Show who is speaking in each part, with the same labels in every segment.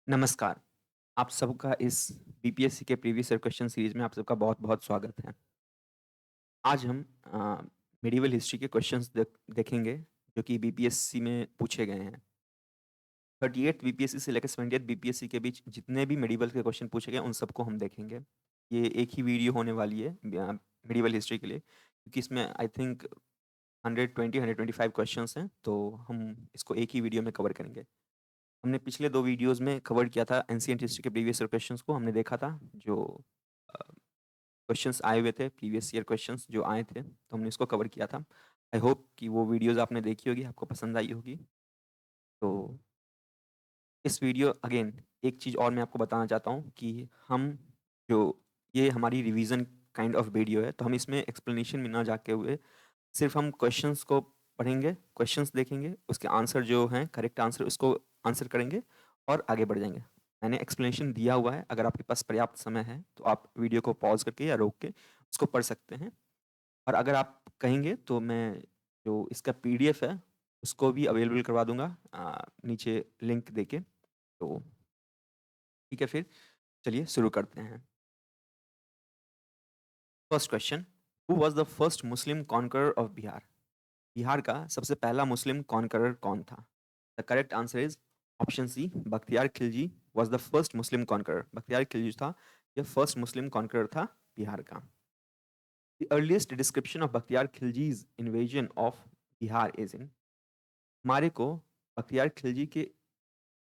Speaker 1: नमस्कार, आप सबका इस बीपीएससी के प्रीवियस ईयर क्वेश्चन सीरीज़ में आप सबका बहुत-बहुत स्वागत है। आज हम मेडिएवल हिस्ट्री के क्वेश्चंस देखेंगे जो कि बीपीएससी में पूछे गए हैं। 38th बीपीएससी से लेकर 70th बीपीएससी के बीच जितने भी मेडिएवल के क्वेश्चन पूछे गए हैं, उन सबको हम देखेंगे। ये एक ही वीडियो होने वाली है मेडिएवल हिस्ट्री के लिए क्योंकि इसमें आई थिंक 125 क्वेश्चंस हैं, तो हम इसको एक ही वीडियो में कवर करेंगे। हमने पिछले 2 वीडियोज़ में कवर किया था एंशिएंट हिस्ट्री के प्रीवियस ईयर क्वेश्चंस को हमने देखा था जो क्वेश्चंस आए हुए थे प्रीवियस ईयर क्वेश्चंस जो आए थे, तो हमने इसको कवर किया था। आई होप कि वो वीडियोज़ आपने देखी होगी, आपको पसंद आई होगी। तो इस वीडियो अगेन एक चीज़ और मैं आपको बताना चाहता हूँ कि हम जो ये हमारी रिवीजन काइंड ऑफ वीडियो है, तो हम इसमें एक्सप्लेनेशन में ना जाते हुए सिर्फ़ हम क्वेश्चंस को पढ़ेंगे, क्वेश्चंस देखेंगे, उसके आंसर जो हैं करेक्ट आंसर उसको आंसर करेंगे और आगे बढ़ जाएँगे। मैंने एक्सप्लेनेशन दिया हुआ है, अगर आपके पास पर्याप्त समय है, तो आप वीडियो को पॉज़ करके या रोक के उसको पढ़ सकते हैं। और अगर आप कहेंगे तो मैं जो इसका पीडीएफ है, उसको भी अवेलेबल करवा दूँगा नीचे लिंक देके। तो ठीक है फिर, चलिए शुरू करते हैं। First question, who was the first Muslim conqueror of Bihar? Bihar का सबसे पहला मुस्लिम कॉन्करर कौन था? The correct answer is option C, Bakhtiyar Khilji was the first Muslim conqueror. Bakhtiyar Khilji था, ये फर्स्ट मुस्लिम कॉन्करर था बिहार का। The earliest description of Bakhtiyar Khilji's invasion of Bihar is in. हमारे को बख्तियार खिलजी के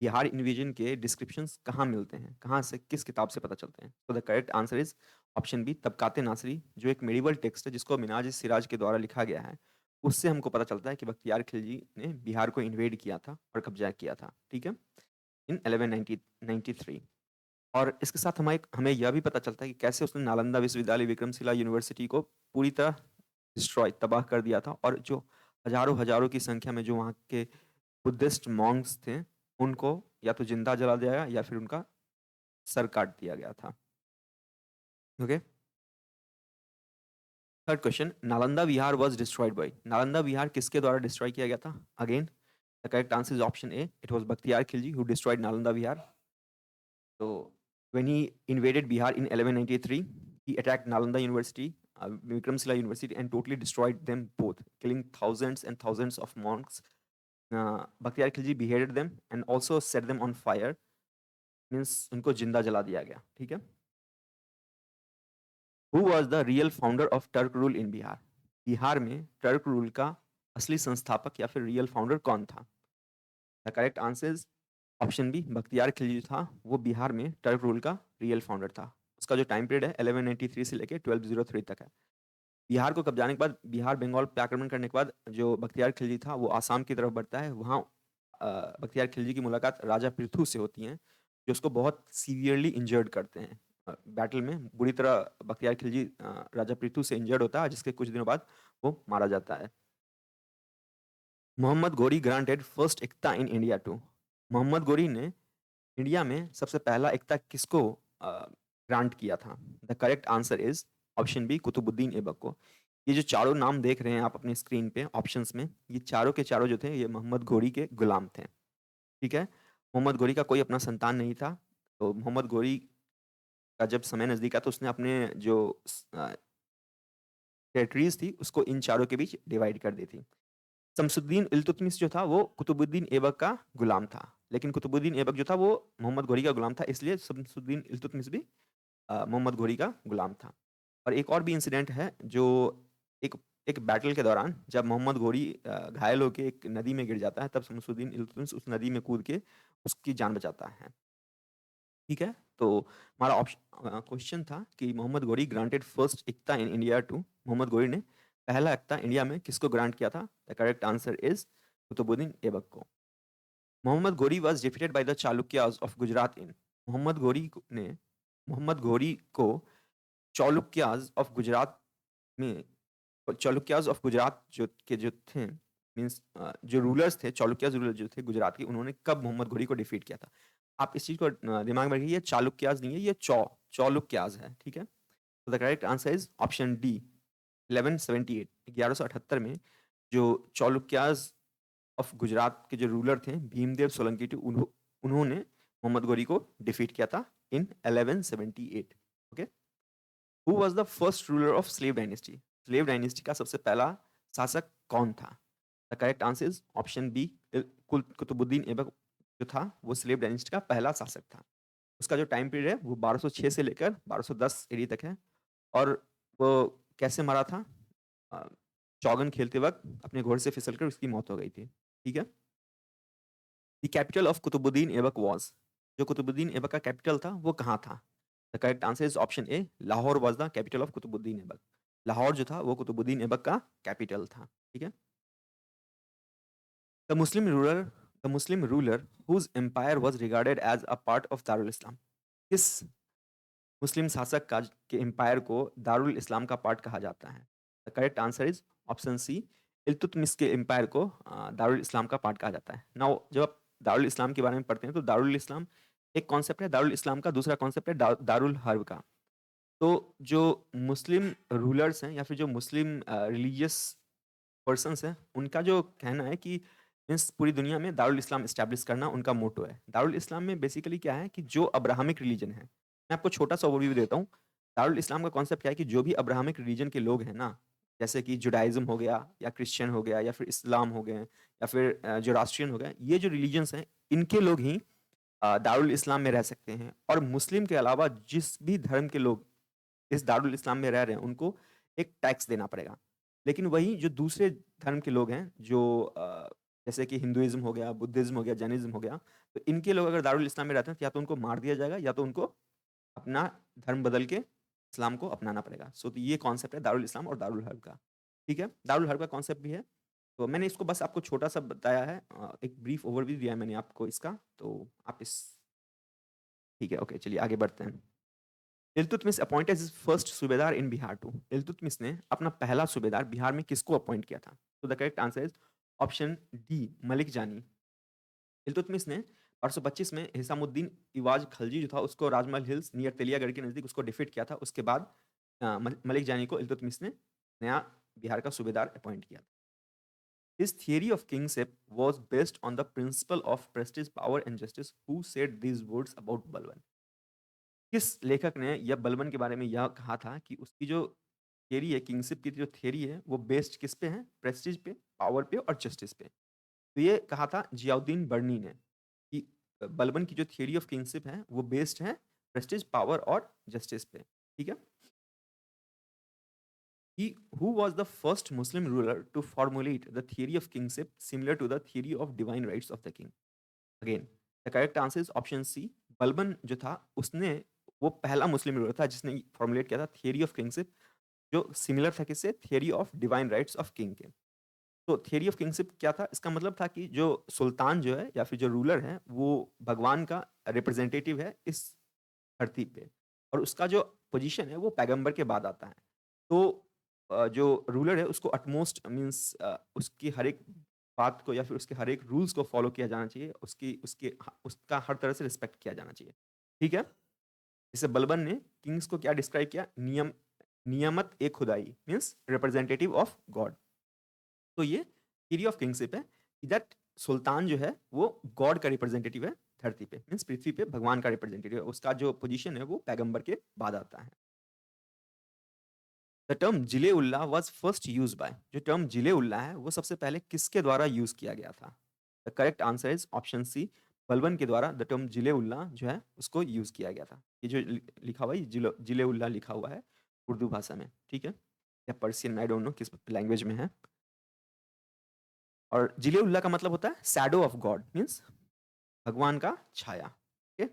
Speaker 1: बिहार इन्वेजन के डिस्क्रिप्शंस कहाँ मिलते हैं? कहाँ से किस किताब से पता चलते हैं? तो the correct answer is option B, Tabaqat Nasiri, जो एक मेडिवल टेक्स्ट है जिसको मिन्हाज-ए-सिराज के द्वारा लिखा गया है। उससे हमको पता चलता है कि बख्तियार खिलजी ने बिहार को इन्वेड किया था और कब्ज़ा किया था, ठीक है? इन 1193। और इसके साथ हमें यह भी पता चलता है कि कैसे उसने नालंदा विश्वविद्यालय, विक्रमशिला यूनिवर्सिटी को पूरी तरह डिस्ट्रॉय तबाह कर दिया था और जो हज़ारों-हज़ारों की संख्या में जो वहाँ के बुद्धिस्ट मॉन्क्स थे, उनको या तो ज़िंदा जला दिया गया या फिर उनका सर काट दिया गया था। Okay? Third question, Nalanda Vihar was destroyed by. Nalanda Vihar किसके द्वारा डिस्ट्रॉय किया गया था? Again the correct answer is option A, it was Bakhtiyar Khilji who destroyed Nalanda Vihar. So when he invaded Bihar in 1193, he attacked Nalanda University, Vikramshila University, and totally destroyed them both, killing thousands and thousands of monks. Bakhtiyar Khilji beheaded them and also set them on fire. Means उनको जिंदा जला दिया गया, ठीक है? Who was the real founder of Turk rule in Bihar? Bihar में Turk rule का असली संस्थापक या फिर रियल फाउंडर कौन था? The correct answer is option B, Bakhtiyar Khilji था, वो बिहार में टर्क रूल का रियल फाउंडर था। उसका जो टाइम पीरियड है 1193 से लेके 1203 तक है। बिहार को कब्जाने के बाद, बिहार बंगाल पे आक्रमण करने के बाद जो बख्तियार खिलजी था वो आसाम की तरफ बढ़ता है। वहाँ बख्तियार खिलजी की मुलाकात राजा पृथु से होती है, जो उसको बहुत सीवियरली इंजर्ड करते हैं। बैटल में बुरी तरह बख्तियार खिलजी राजा पृथु से इंजर्ड होता है, जिसके कुछ दिनों बाद वो मारा जाता है। Mohammad Ghori granted first iqta in India to. Mohammad Ghori ने इंडिया में सबसे पहला इक्ता किसको ग्रांट किया था? The correct answer is option B, Qutbuddin Aibak को। ये जो चारों नाम देख रहे हैं आप अपनी स्क्रीन पे ऑप्शंस में, ये चारों के चारों जो थे ये मोहम्मद घोरी के गुलाम थे, ठीक है? मोहम्मद घोरी का कोई अपना संतान नहीं था, तो मोहम्मद घोरी का जब समय नजदीक आया तो उसने अपने जो टेरिटरीज थी उसको इन चारों के बीच डिवाइड कर दी थी। शमसुद्दीन इल्तुतमिश जो था वो कुतुबुद्दीन ऐबक का गुलाम था, लेकिन कुतुबुद्दीन ऐबक जो था वो मोहम्मद घोरी का गुलाम था, इसलिए शमसुद्दीन इल्तुतमिश भी मोहम्मद घोरी का गुलाम था। और एक और भी इंसिडेंट है जो एक एक बैटल के दौरान जब मोहम्मद घोरी घायल होकर एक नदी में गिर जाता है, तब शमसुद्दीन इल्तुतमिश उस नदी में कूद के उसकी जान बचाता है, ठीक है? तो हमारा ऑप्शन क्वेश्चन था कि Mohammad Ghori granted first iqta in India to. Mohammad Ghori ने पहला इक्ता इंडिया में किसको ग्रांट किया था? The correct answer is Qutubuddin Aibak को। Mohammad Ghori was defeated by the Chalukyas of Gujarat in. Mohammad Ghori ने मोहम्मद घोरी को चालुक्यास ऑफ गुजरात में, चालुक्यास ऑफ गुजरात जो थे, मींस जो रूलर्स थे, चालुक्यास रूलर जो थे गुजरात के, उन्होंने कब मोहम्मद घोरी को डिफीट किया था? आप इस चीज को दिमाग में रखिए, ये चालुक्यास नहीं है, ये चालुक्यास है, ठीक है? तो the correct answer is option D, 1178, 1178 में जो चालुक्यास ऑफ गुजरात के जो रूलर थे भीमदेव सोलंकी उन्होंने मोहम्मद गोरी को डिफीट किया था in 1178। Okay, who was the first ruler of slave dynasty? Slave dynasty का सबसे पहला शासक कौन था? The correct answer is option B, Qutbuddin Aibak जो था वो स्लेव डायनेस्टी का पहला शासक था। उसका जो टाइम पीरियड है वो 1206 से लेकर 1210 एडी तक है। और वो कैसे मरा था? अ, चौगन खेलते वक्त अपने घोड़े से फिसलकर उसकी मौत हो गई थी। ठीक है। The capital of Qutbuddin Aibak was, जो कुतुबुद्दीन ऐबक का कैपिटल था वो कहाँ था? The correct answer is option A, Lahore was the capital of Qutbuddin Aibak. Lahore जो था वो कुतुबुद्दीन ऐबक का कैपिटल था। ठीक है। The Muslim ruler the Muslim ruler whose empire was regarded as a part of Darul Islam, किस मुस्लिम शासक का के एम्पायर को दारुल इस्लाम का पार्ट कहा जाता है? The correct answer is option C, Iltutmish के एम्पायर को दारुल इस्लाम का पार्ट कहा जाता है। नाउ जब आप दारुल इस्लाम के बारे में पढ़ते हैं तो दारुल इस्लाम एक कॉन्सेप्ट है दारुल इस्लाम का, दूसरा कॉन्सेप्ट है दारुल हर्ब का। तो जो मुस्लिम रूलर्स हैं या फिर जो मुस्लिम रिलीजियस पर्सन्स हैं, उनका जो कहना है कि मीन्स पूरी दुनिया में दारुल इस्लाम इस्टेब्लिश करना उनका मोटो है। दारुल इस्लाम में बेसिकली क्या है कि जो अब्राहमिक रिलीजन है, मैं आपको छोटा सा ओवरव्यू देता हूँ। दारुल इस्लाम का कॉन्सेप्ट क्या है कि जो भी अब्राहमिक रिलीजन के लोग हैं ना, जैसे कि जुडाइज्म हो गया या क्रिश्चियन हो गया या फिर इस्लाम हो गए या फिर जोरास्ट्रियन हो गया, ये जो रिलीजन्स हैं इनके लोग ही दारुल इस्लाम में रह सकते हैं। और मुस्लिम के अलावा जिस भी धर्म के लोग इस दारुल इस्लाम में रह रहे हैं उनको एक टैक्स देना पड़ेगा। लेकिन वही जो दूसरे धर्म के लोग हैं जो जैसे कि हिंदुइज्म हो गया, बुद्धिज्म हो गया, जैनिज्म हो गया, तो इनके लोग अगर दारुल इस्लाम में रहते हैं तो या तो उनको मार दिया जाएगा या तो उनको अपना धर्म बदल के इस्लाम को अपनाना पड़ेगा। सो तो ये कॉन्सेप्ट है दारुल इस्लाम और दारुल हर्ब का। ठीक है, दारुल हर्ब का कॉन्सेप्ट भी है। तो मैंने इसको बस आपको छोटा सा बताया है, एक ब्रीफ ओवरव्यू दिया है मैंने आपको इसका, तो आप इस ठीक है। ओके, चलिए आगे बढ़ते हैं। इल्तुतमिश अपॉइंटेड हिज फर्स्ट सूबेदार इन बिहार टू। इल्तुतमिश ने अपना पहला सूबेदार बिहार में किसको अपॉइंट किया था? तो the correct answer is option D, Malik जानी। इल्तुतमिश ने 1225 में हिसामुद्दीन इवाज खलजी जो था उसको राजमहल हिल्स नियर तेलियागढ़ के नजदीक उसको डिफीट किया था। उसके बाद मलिक जानी को इल्तुतमिश ने नया बिहार का सूबेदार अपॉइंट किया। His theory of kingship was based on the principle of prestige, power and justice. Who said these words about Balban? किस लेखक ने यह बलबन के बारे में यह कहा था कि उसकी जो थियरी है, किंगशिप की जो थियरी है वो बेस्ड किस पे है? प्रेस्टीज पे, पावर पे और जस्टिस पे। तो ये कहा था जियाउद्दीन बर्नी ने कि बलबन की जो थियरी ऑफ किंगशिप है वो बेस्ड है प्रेस्टीज, पावर और जस्टिस पे। ठीक है। He who was the first Muslim ruler to formulate the theory of kingship similar to the theory of divine rights of the king? Again, the correct answer is option C. Balban जो था उसने वो पहला मुस्लिम ruler था जिसने formulate किया था theory of kingship, जो सिमिलर था किससे? Theory of divine rights of king के। तो थियरी ऑफ किंगशिप क्या था? इसका मतलब था कि जो सुल्तान जो है या फिर जो रूलर है वो भगवान का रिप्रेजेंटेटिव है इस धरती पे, और उसका जो पोजीशन है वो पैगंबर के बाद आता है। तो जो रूलर है उसको अटमोस्ट मीन्स उसकी हर एक बात को या फिर उसके हर एक रूल्स को फॉलो किया जाना चाहिए, उसकी उसके उसका हर तरह से रिस्पेक्ट किया जाना चाहिए। ठीक है। जैसे बलबन ने किंग्स को क्या डिस्क्राइब किया? नियमत ए खुदाई मीन्स रिप्रेजेंटेटिव ऑफ गॉड। तो ये थियरी ऑफ किंगशिप है कि दैट सुल्तान जो है वो गॉड का रिप्रेजेंटेटिव है धरती पे, मीन्स पृथ्वी पे भगवान का रिप्रेजेंटेटिव है। उसका जो पोजीशन है वो पैगंबर के बाद आता है। द टर्म जिले Ullah was first use by, जो टर्म जिले उल्लाह है वो सबसे पहले किसके द्वारा यूज किया गया था? The correct answer is option C, Balban के द्वारा द टर्म जिले उल्लाह जो है उसको यूज किया गया था। ये जो लिखा हुआ है जिले उल्लाह लिखा हुआ है उर्दू भाषा में। ठीक है, या पर्सियन, आई डोंट नो किस लैंग्वेज में है। और जिले उल्लाह का मतलब होता है शैडो ऑफ गॉड, मीन्स भगवान का छाया। Okay.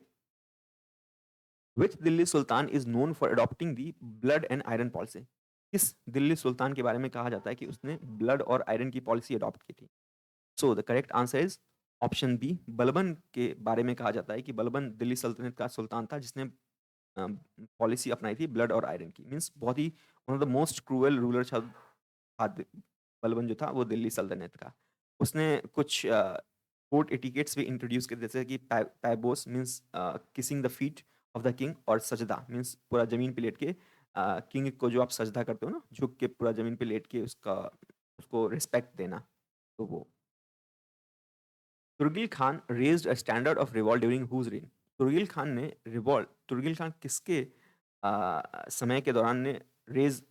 Speaker 1: Which Delhi sultan is known for adopting the blood and iron policy? किस दिल्ली सुल्तान के बारे में कहा जाता है कि उसने ब्लड और आयरन की पॉलिसी अडॉप्ट की थी? So the correct answer is option B, Balban के बारे में कहा जाता है कि बलबन दिल्ली सल्तनत का सुल्तान था जिसने पॉलिसी अपनाई थी ब्लड और आयरन की। मीन्स बहुत ही one of the most cruel ruler था बलबन जो था वो दिल्ली सल्तनत का। उसने कुछ कोर्ट एटिकेट्स भी इंट्रोड्यूस किए, जैसे कि paibos means kissing the feet of the king, और सजदा मीन्स पूरा जमीन पे लेट के किंग को जो आप सजदा करते हो ना, झुक के पूरा जमीन पे लेट के उसका उसको रिस्पेक्ट देना, तो वो। Tughril Khan raised a standard of revolt during whose reign? Tughril Khan ने रिवॉल्ट तुर्गिल खान किसके समय के दौरान ने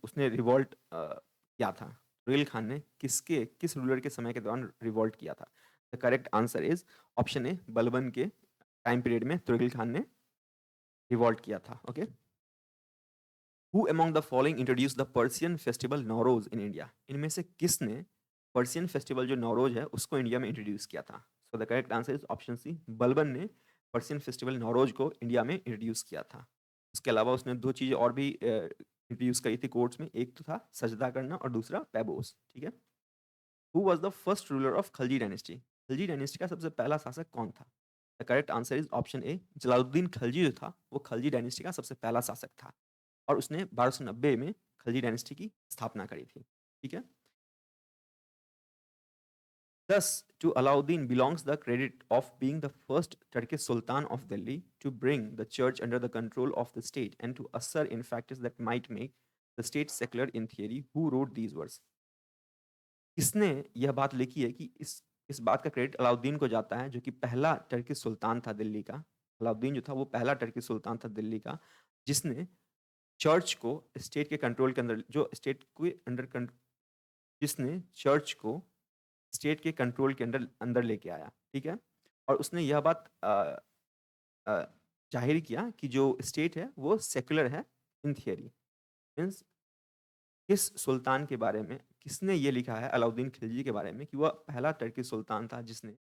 Speaker 1: उसने रिवॉल्ट किया था? तुर्गिल खान ने किस रूलर के समय के दौरान रिवॉल्ट किया था? The correct answer is option ए, बलबन के टाइम पीरियड में तुर्गिल खान ने रिवॉल्ट किया था। Okay. Who among the following introduce the Persian festival Nowruz in India? इनमें से किसने पर्सियन फेस्टिवल जो नौरोज है उसको इंडिया में इंट्रोड्यूस किया था? So the correct answer is option C, Balban ने पर्सियन फेस्टिवल नौरोज को इंडिया में इंट्रोड्यूस किया था। उसके अलावा उसने दो चीज़ें और भी इंट्रोड्यूस करी थी कोर्ट्स में, एक तो था सजदा करना और दूसरा पैबोस। ठीक है। Who was the first ruler of Khalji dynasty? Khalji dynasty का सबसे पहला शासक कौन था? The correct answer is option ए, जलालुद्दीन खलजी जो था वो खलजी डायनेस्टी का सबसे पहला शासक था और उसने 1290 में खलजी डायनेस्टी की स्थापना करी थी। ठीक है। Thus, to Alauddin belongs the credit of being the first Turkish Sultan of Delhi to bring the church under the control of the state and to usher in factors that might make the state secular in theory. Who wrote these words? किसने यह बात लिखी है कि इस बात का credit Alauddin को जाता है जो कि पहला टर्किश सुल्तान था दिल्ली का। अलाउद्दीन जो था वो पहला टर्किश सुल्तान था दिल्ली का जिसने चर्च को स्टेट के कंट्रोल के अंदर जो स्टेट के अंडर जिसने चर्च को स्टेट के कंट्रोल के अंदर अंदर लेके आया। ठीक है। और उसने यह बात अ, जाहिर किया कि जो स्टेट है वो सेक्युलर है इन थियरी। मीन्स किस सुल्तान के बारे में किसने ये लिखा है अलाउद्दीन खिलजी के बारे में कि वह पहला टर्की सुल्तान था जिसने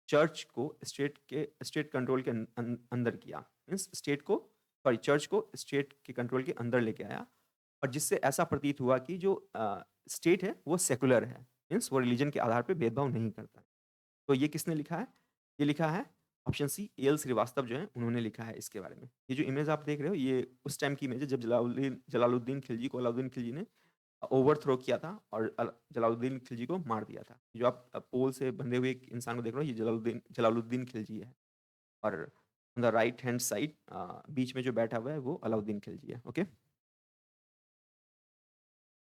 Speaker 1: चर्च को स्टेट कंट्रोल के अंदर किया। मीन्स स्टेट को सॉरी चर्च को स्टेट के कंट्रोल के अंदर लेके आया और जिससे ऐसा प्रतीत हुआ कि जो स्टेट है वो सेकुलर है। मीन्स वो रिलीजन के आधार पर भेदभाव नहीं करता है। तो ये किसने लिखा है? ये लिखा है ऑप्शन सी, एल श्रीवास्तव जो है उन्होंने लिखा है इसके बारे में। ये जो इमेज आप देख रहे हो ये उस टाइम की इमेज है जब जलालुद्दीन खिलजी को अलाउद्दीन खिलजी ने ओवरथ्रो किया था और जलालुद्दीन खिलजी को मार दिया था। जो आप पोल से बंधे हुए एक इंसान को देख रहे हो ये जलालुद्दीन खिलजी है और on the right hand side बीच में जो बैठा हुआ है वो अलाउद्दीन खिलजी है। Okay.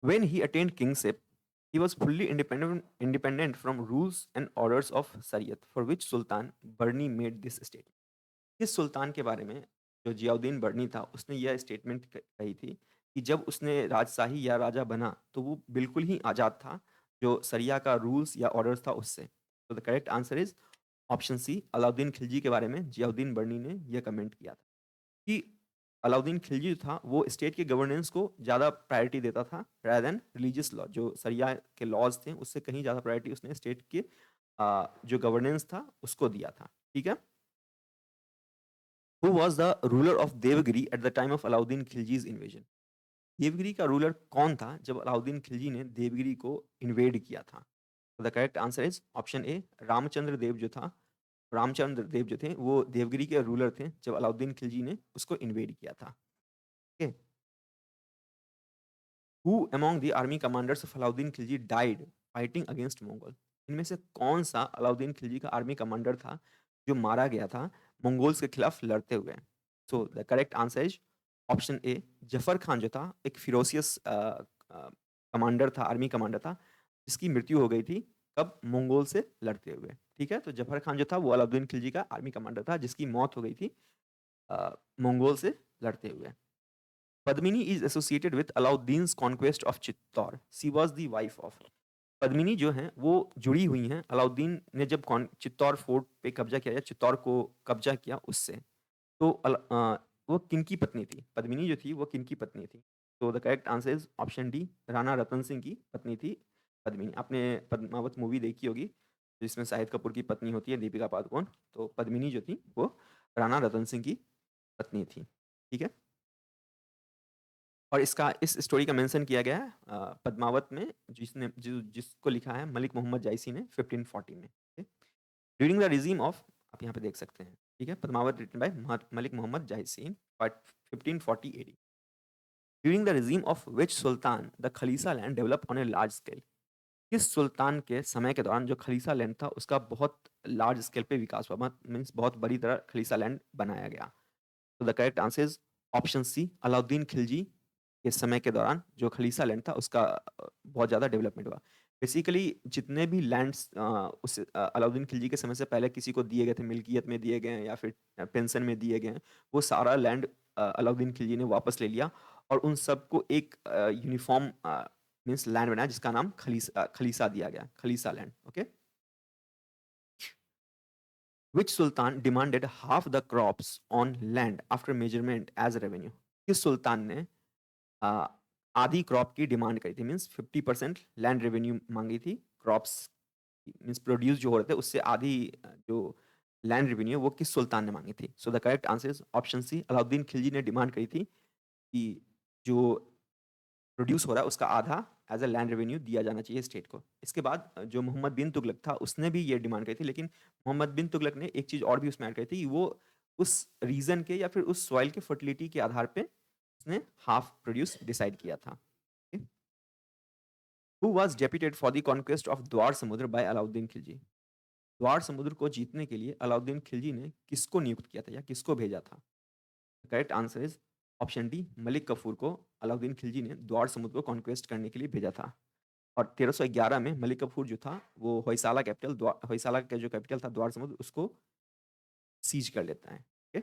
Speaker 1: When he attained kingship, he was fully independent from rules and orders of Shariat, for which Sultan Barni made this statement. इस सुल्तान के बारे में जो जियाउद्दीन बर्नी था उसने यह स्टेटमेंट कही थी कि जब उसने राजशाही या राजा बना तो वो बिल्कुल ही आज़ाद था जो सरिया का रूल्स या ऑर्डर्स था उससे। तो the correct answer is option C, Alauddin Khilji के बारे में जियाउद्दीन बर्नी ने यह कमेंट किया था कि अलाउद्दीन खिलजी था वो स्टेट के गवर्नेंस को ज़्यादा प्रायोरिटी देता था rather देन रिलीजियस लॉ। जो सरिया के लॉज थे उससे कहीं ज़्यादा प्रायोरिटी उसने स्टेट के जो गवर्नेंस था उसको दिया था। ठीक है। Who was the ruler of Devagiri at the time of Alauddin Khilji's invasion? Devagiri का रूलर कौन था जब अलाउद्दीन खिलजी ने देवगिरी को इन्वेड किया था? The correct answer is option A, Ramchandra Dev जो था रामचंद्र देव जो थे वो देवगिरी के रूलर थे जब अलाउद्दीन खिलजी ने उसको इन्वेड किया था। Okay. Who among the army commanders of Alauddin Khilji died fighting against Mongol? इनमें से कौन सा अलाउद्दीन खिलजी का आर्मी कमांडर था जो मारा गया था मंगोल्स के खिलाफ लड़ते हुए? सो the correct answer is option ए, जफर खान जो था एक फिरोसियस कमांडर था, आर्मी कमांडर था जिसकी मृत्यु हो गई थी कब? मंगोल से लड़ते हुए। ठीक है। तो जफर खान जो था वो अलाउद्दीन खिलजी का आर्मी कमांडर था जिसकी मौत हो गई थी मंगोल से लड़ते हुए। Padmini is associated with Alauddin's conquest of Chittor. She was the wife of. Padmini जो हैं वो जुड़ी हुई हैं अलाउद्दीन ने जब चित्तौर फोर्ट पे कब्जा किया या चित्तौर को कब्जा किया उससे। तो वो किनकी पत्नी थी? पद्मिनी जो थी वो किनकी पत्नी थी? तो the correct answer is option D, Rana Ratan Singh की पत्नी थी पद्मिनी। आपने पद्मावत मूवी देखी होगी जिसमें शाहिद कपूर की पत्नी होती है दीपिका पादुकोण। तो पद्मिनी जो थी वो राणा रतन सिंह की पत्नी थी। ठीक है। और इस स्टोरी का मेंशन किया गया है पद्मावत में जिसको लिखा है मलिक मोहम्मद जायसी ने 1540 में। ड्यूरिंग द रिजीम ऑफ, आप यहाँ पे देख सकते हैं। ठीक है। Padmavat written by Malik Mohammad Jayasi in 1540 AD। During the regime of which sultan the khalisa land develop on a large scale? किस सुल्तान के समय के दौरान जो खलीसा लैंड था उसका बहुत लार्ज स्केल पे विकास हुआ, मीन्स बहुत बड़ी तरह खलीसा लैंड बनाया गया? तो the correct answer is option C, Alauddin Khilji के समय के दौरान जो खलीसा लैंड था उसका बहुत ज़्यादा डेवलपमेंट हुआ। बेसिकली जितने भी लैंड्स अलाउद्दीन खिलजी के समय से पहले किसी को दिए गए थे, मिल्कियत में दिए गए हैं या फिर पेंशन में दिए गए हैं, वो सारा लैंड अलाउद्दीन खिलजी ने वापस ले लिया और उन सबको एक यूनिफॉर्म मीन्स लैंड बनाया जिसका नाम खलीसा दिया गया, khalisa land. Okay. Which sultan demanded half the crops on land after measurement as revenue? किस सुल्तान ने अ, आधी क्रॉप की डिमांड करी थी, मीन्स 50% लैंड रेवेन्यू मांगी थी क्रॉप्स, मीन्स प्रोड्यूस जो हो रहे थे उससे आधी जो लैंड रेवेन्यू वो किस सुल्तान ने मांगी थी? So the correct answer is option C, Alauddin Khilji ने डिमांड करी थी कि जो प्रोड्यूस हो रहा है उसका आधा एज अ लैंड रेवेन्यू दिया जाना चाहिए स्टेट को। इसके बाद जो मोहम्मद बिन तुगलक था उसने भी ये डिमांड करी थी, लेकिन मोहम्मद बिन तुगलक ने एक चीज़ और भी उसमें ऐड करी थी कि वो उस रीजन के या फिर उस सॉइल के फर्टिलिटी के आधार पे उसने हाफ प्रोड्यूस डिसाइड किया था। Who was deputed for the conquest of द्वार समुद्र बाय अलाउद्दीन खिलजी? द्वार समुद्र को जीतने के लिए अलाउद्दीन खिलजी ने किसको नियुक्त किया था या किसको भेजा था? Correct answer is option D, Malik Kafur को अलाउद्दीन खिलजी ने द्वार समुद्र को कॉन्क्वेस्ट करने के लिए भेजा था। और 1311 में मलिक कफूर जो था वो होयसाला का जो कैपिटल था द्वार समुद्र उसको सीज कर लेता है। Okay.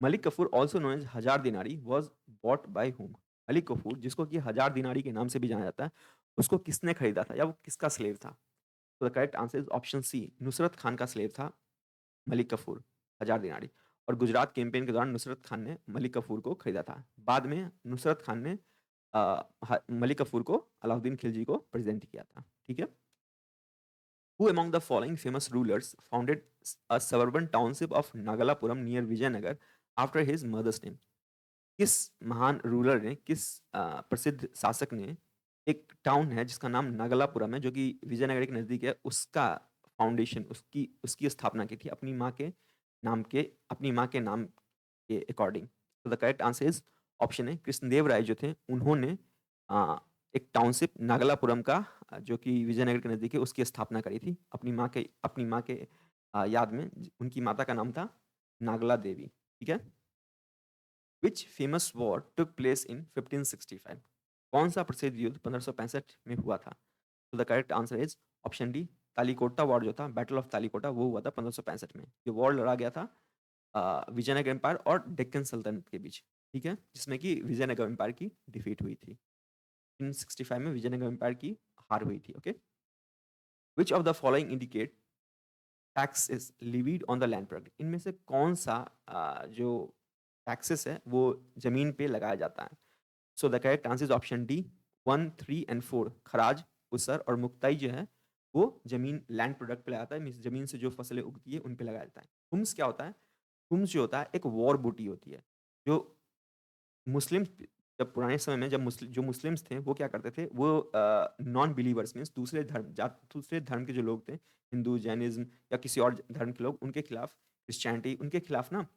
Speaker 1: Malik Kafur also known as Hazar Dinari was bought by whom? Malik Kafur जिसको कि हजार दिनारी के नाम से भी जाना जाता है, उसको किसने खरीदा था या वो किसका स्लेव था? तो the correct answer is option C, Nusrat Khan का स्लेव था मलिक कफूर, हजार दिनारी। और गुजरात कैंपेन के दौरान नुसरत खान ने मलिक कफूर को खरीदा था। बाद में नुसरत खान ने मलिक कफूर को अलाउद्दीन खिलजी को प्रेजेंट किया था। ठीक है। Who among the following famous rulers founded a suburban township of Nagalapuram near Vijayanagar after his mother's name? किस महान रूलर ने, किस प्रसिद्ध शासक ने एक टाउन है जिसका नाम नागलापुरम है जो कि विजयनगर के नजदीक है, उसका फाउंडेशन, उसकी उसकी स्थापना की थी नाम के अपनी माँ के नाम के अकॉर्डिंग? तो the correct answer is option है, कृष्णदेव राय जो थे उन्होंने अ, एक टाउनशिप नागलापुरम का जो कि विजयनगर के नजदीक है उसकी स्थापना करी थी अपनी माँ के याद में। उनकी माता का नाम था नागला देवी। ठीक है। Which famous war took place in 1565? कौन सा प्रसिद्ध युद्ध 1565 में हुआ था? तो the correct answer is option D, Talikota war जो था, बैटल ऑफ तालीकोटा, वो हुआ था 1565 में। ये वॉर लड़ा गया था विजयनगर एम्पायर और डेक्कन सल्तनत के बीच। ठीक है। जिसमें कि विजयनगर एम्पायर की डिफीट हुई थी। इन 65 में विजयनगर एम्पायर की हार हुई थी। Okay. Which of the following indicate tax is levied on the land product? इनमें से कौन सा जो टैक्सेस है वो जमीन पे लगाया जाता है? So the correct answer is option D, 1, 3 and 4, खराज, उसर और मुक्ताई जो है वो जमीन लैंड प्रोडक्ट पे लगाता है, मीन्स जमीन से जो फसलें उगती है उन पे लगाया जाता है। हुम्स क्या होता है? हुम्स जो होता है एक वॉर बूटी होती है जो मुस्लिम, जब पुराने समय में जो मुस्लिम्स थे वो क्या करते थे, वो नॉन बिलीवर्स मीन्स दूसरे धर्म के जो लोग थे, हिंदू, जैनिज्म या किसी और धर्म के लोग, उनके खिलाफ, क्रिश्चियनिटी, उनके खिलाफ ना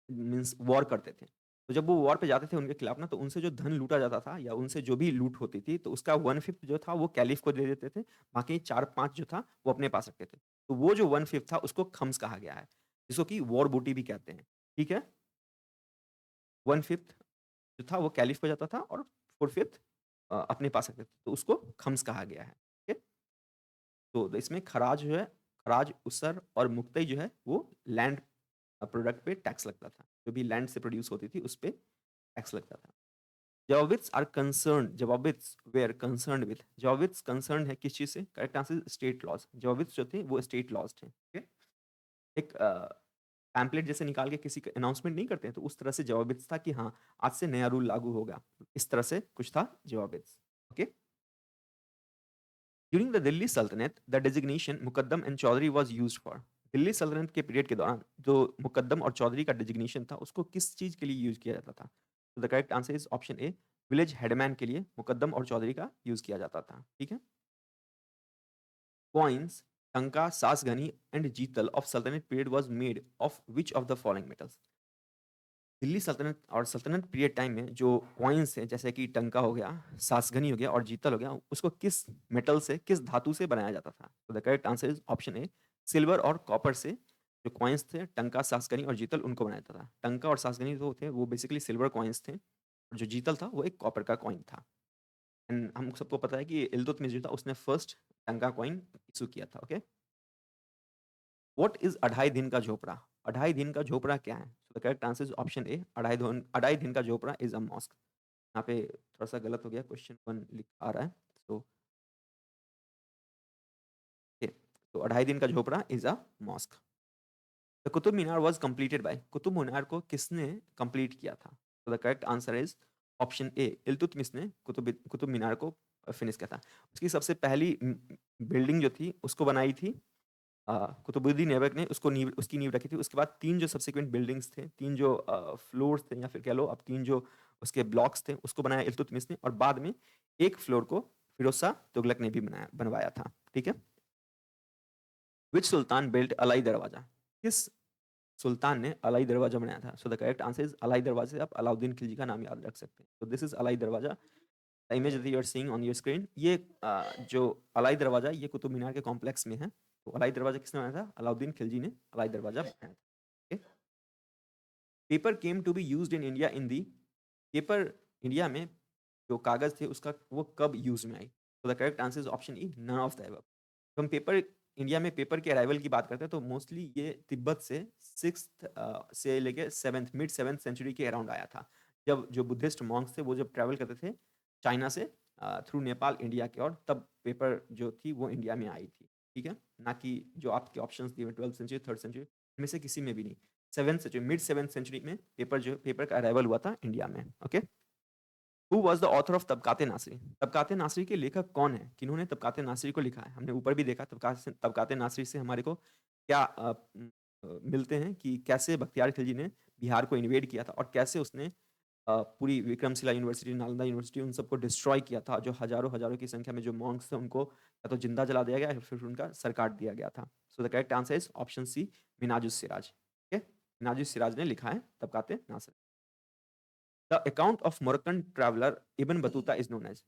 Speaker 1: मीन्स वॉर करते थे। तो जब वो वॉर पे जाते थे उनके खिलाफ ना, तो उनसे जो धन लूटा जाता था या उनसे जो भी लूट होती थी तो उसका 1/5 जो था वो कैलिफ को दे देते थे, बाकी 4-5 जो था वो अपने पास रखते थे। तो वो जो 1/5 था उसको खम्स कहा गया है, जिसको कि वॉर बूटी भी कहते हैं। ठीक है। 1/5 जो था वो कैलिफ को जाता था और 4/5 अपने पास रखते थे, तो उसको खम्स कहा गया है। ठीक है। तो इसमें खराज जो है, खराज, उसर और मुक्तई जो है वो लैंड प्रोडक्ट पे टैक्स लगता था, जो भी लैंड से प्रोड्यूस होती थी उस पे टैक्स लगता था। Jawabits were concerned with, jawabits concern है किस चीज से? Correct answer state laws. Jawabits जो थे वो स्टेट लॉज थे। ठीक है। एक पैम्पलेट जैसे निकाल के किसी का अनाउंसमेंट नहीं करते हैं, तो उस तरह से जवाबित्स था कि हाँ आज से नया रूल लागू होगा, इस तरह से कुछ था जवाबित्स। Okay. During the Delhi Sultanate the designation Muqaddam and Chaudhari was used for? Delhi Sultanate के पीरियड के दौरान जो मुकद्दम और चौधरी का डेजिग्नेशन था उसको किस चीज के लिए यूज किया जाता था? तो the correct answer is option A, village headman के लिए मुकद्दम और चौधरी का यूज किया जाता था। ठीक है। कॉइन्स टंका, सासगनी एंड जीतल ऑफ सल्तनत period was made of which of the following metals? Delhi सल्तनत और सल्तनत पीरियड टाइम में जो कॉइन्स हैं जैसे कि टंका हो गया, सासगनी हो गया और जीतल हो गया, उसको किस मेटल से, किस धातु से बनाया जाता था? तो the correct answer is option A, silver और कॉपर से। जो कॉइन्स थे टंका, सासगनी और जीतल, उनको बनाया जाता था। टंका और सासगनी जो थे वो बेसिकली सिल्वर कॉइन्स थे और जो जीतल था वो एक कॉपर का कॉइन था। एंड हम सबको पता है कि इल्तुतमिश जो था उसने फर्स्ट टंका कॉइन इश्यू किया था, ओके? व्हाट इज़ अढ़ाई दिन का झोपड़ा? अढ़ाई दिन का झोपड़ा क्या है? So the correct answer is option ए, अढ़ाई Din Ka Jhopra is a mask. यहाँ पे थोड़ा-सा गलत हो गया, क्वेश्चन 1 लिख आ रहा है। सो ओके, तो Adhai Din Ka Jhopra is a mosque. The Qutub Minar was completed by, Qutub Minar को किसने कंप्लीट किया था? तो the correct answer is option A, Iltutmish ने कुतुब मीनार को फिनिश किया था। उसकी सबसे पहली बिल्डिंग जो थी उसको बनाई थी कुतुबुद्दीन ऐबक ने, उसकी नींव रखी थी। उसके बाद 3 जो सब्सिक्वेंट बिल्डिंग्स थे, 3 जो फ्लोर्स थे या फिर कह लो अब 3 जो उसके ब्लॉक्स थे, उसको बनाया इल्तुतमिश ने और बाद में 1 फ्लोर को फिरोज़ शाह तुगलक ने भी बनवाया था। ठीक है? व्हिच सुल्तान बिल्ट अलाई दरवाजा? किस सुल्तान ने अलाई दरवाजा बनाया था? So the correct answer is Alai Darwaza से आप अलाउद्दीन खिलजी का नाम याद रख सकते हैं। तो this is Alai Darwaza. The image that you are seeing on your screen, ये जो अलाई दरवाजा ये कुतुब मीनार के कॉम्प्लेक्स में है। तो अलाई दरवाजा किसने बनाया था? अलाउद्दीन खिलजी ने अलाई दरवाजा बनाया था। Okay? Paper came to be used in India in the, paper India में जो कागज़ थे उसका वो कब यूज़ में आई? तो the correct answer is option E, none of the above. तो हम पेपर इंडिया में पेपर के अराइवल की बात करते हैं तो मोस्टली ये तिब्बत से 6th से लेके 7th मिड 7th सेंचुरी के अराउंड आया था। जब जो बुद्धिस्ट मॉन्क्स थे वो जब ट्रैवल करते थे चाइना से थ्रू नेपाल इंडिया की ओर, तब पेपर जो थी वो इंडिया में आई थी। ठीक है? ना कि जो आपके ऑप्शंस दिए हुए 12th सेंचुरी, 3rd सेंचुरी, इनमें से किसी में भी नहीं। 7th century, mid 7th century में पेपर का अराइवल हुआ था इंडिया में। Okay? Who was the author of Tabaqat-i-Nasiri? Tabaqat-i-Nasiri के लेखक कौन हैं? किन्होंने तबकात-ए-नासरी को लिखा है? हमने ऊपर भी देखा तबकात-ए-नासरी से हमारे को क्या मिलते हैं कि कैसे बख्तियार खिलजी ने बिहार को इन्वेड किया था और कैसे उसने पूरी विक्रमशिला यूनिवर्सिटी, नालंदा यूनिवर्सिटी उन सबको डिस्ट्रॉय किया था। जो हज़ारों-हज़ारों की संख्या में जो मॉन्क्स थे उनको या तो जिंदा जला दिया गया या फिर उनका सर काट दिया गया था। So the correct answer is option C, Minhaj-us-Siraj. Okay? Minhaj-us-Siraj ने लिखा है Tabaqat-i-Nasiri. The account of Moroccan traveller Ibn Battuta is known as,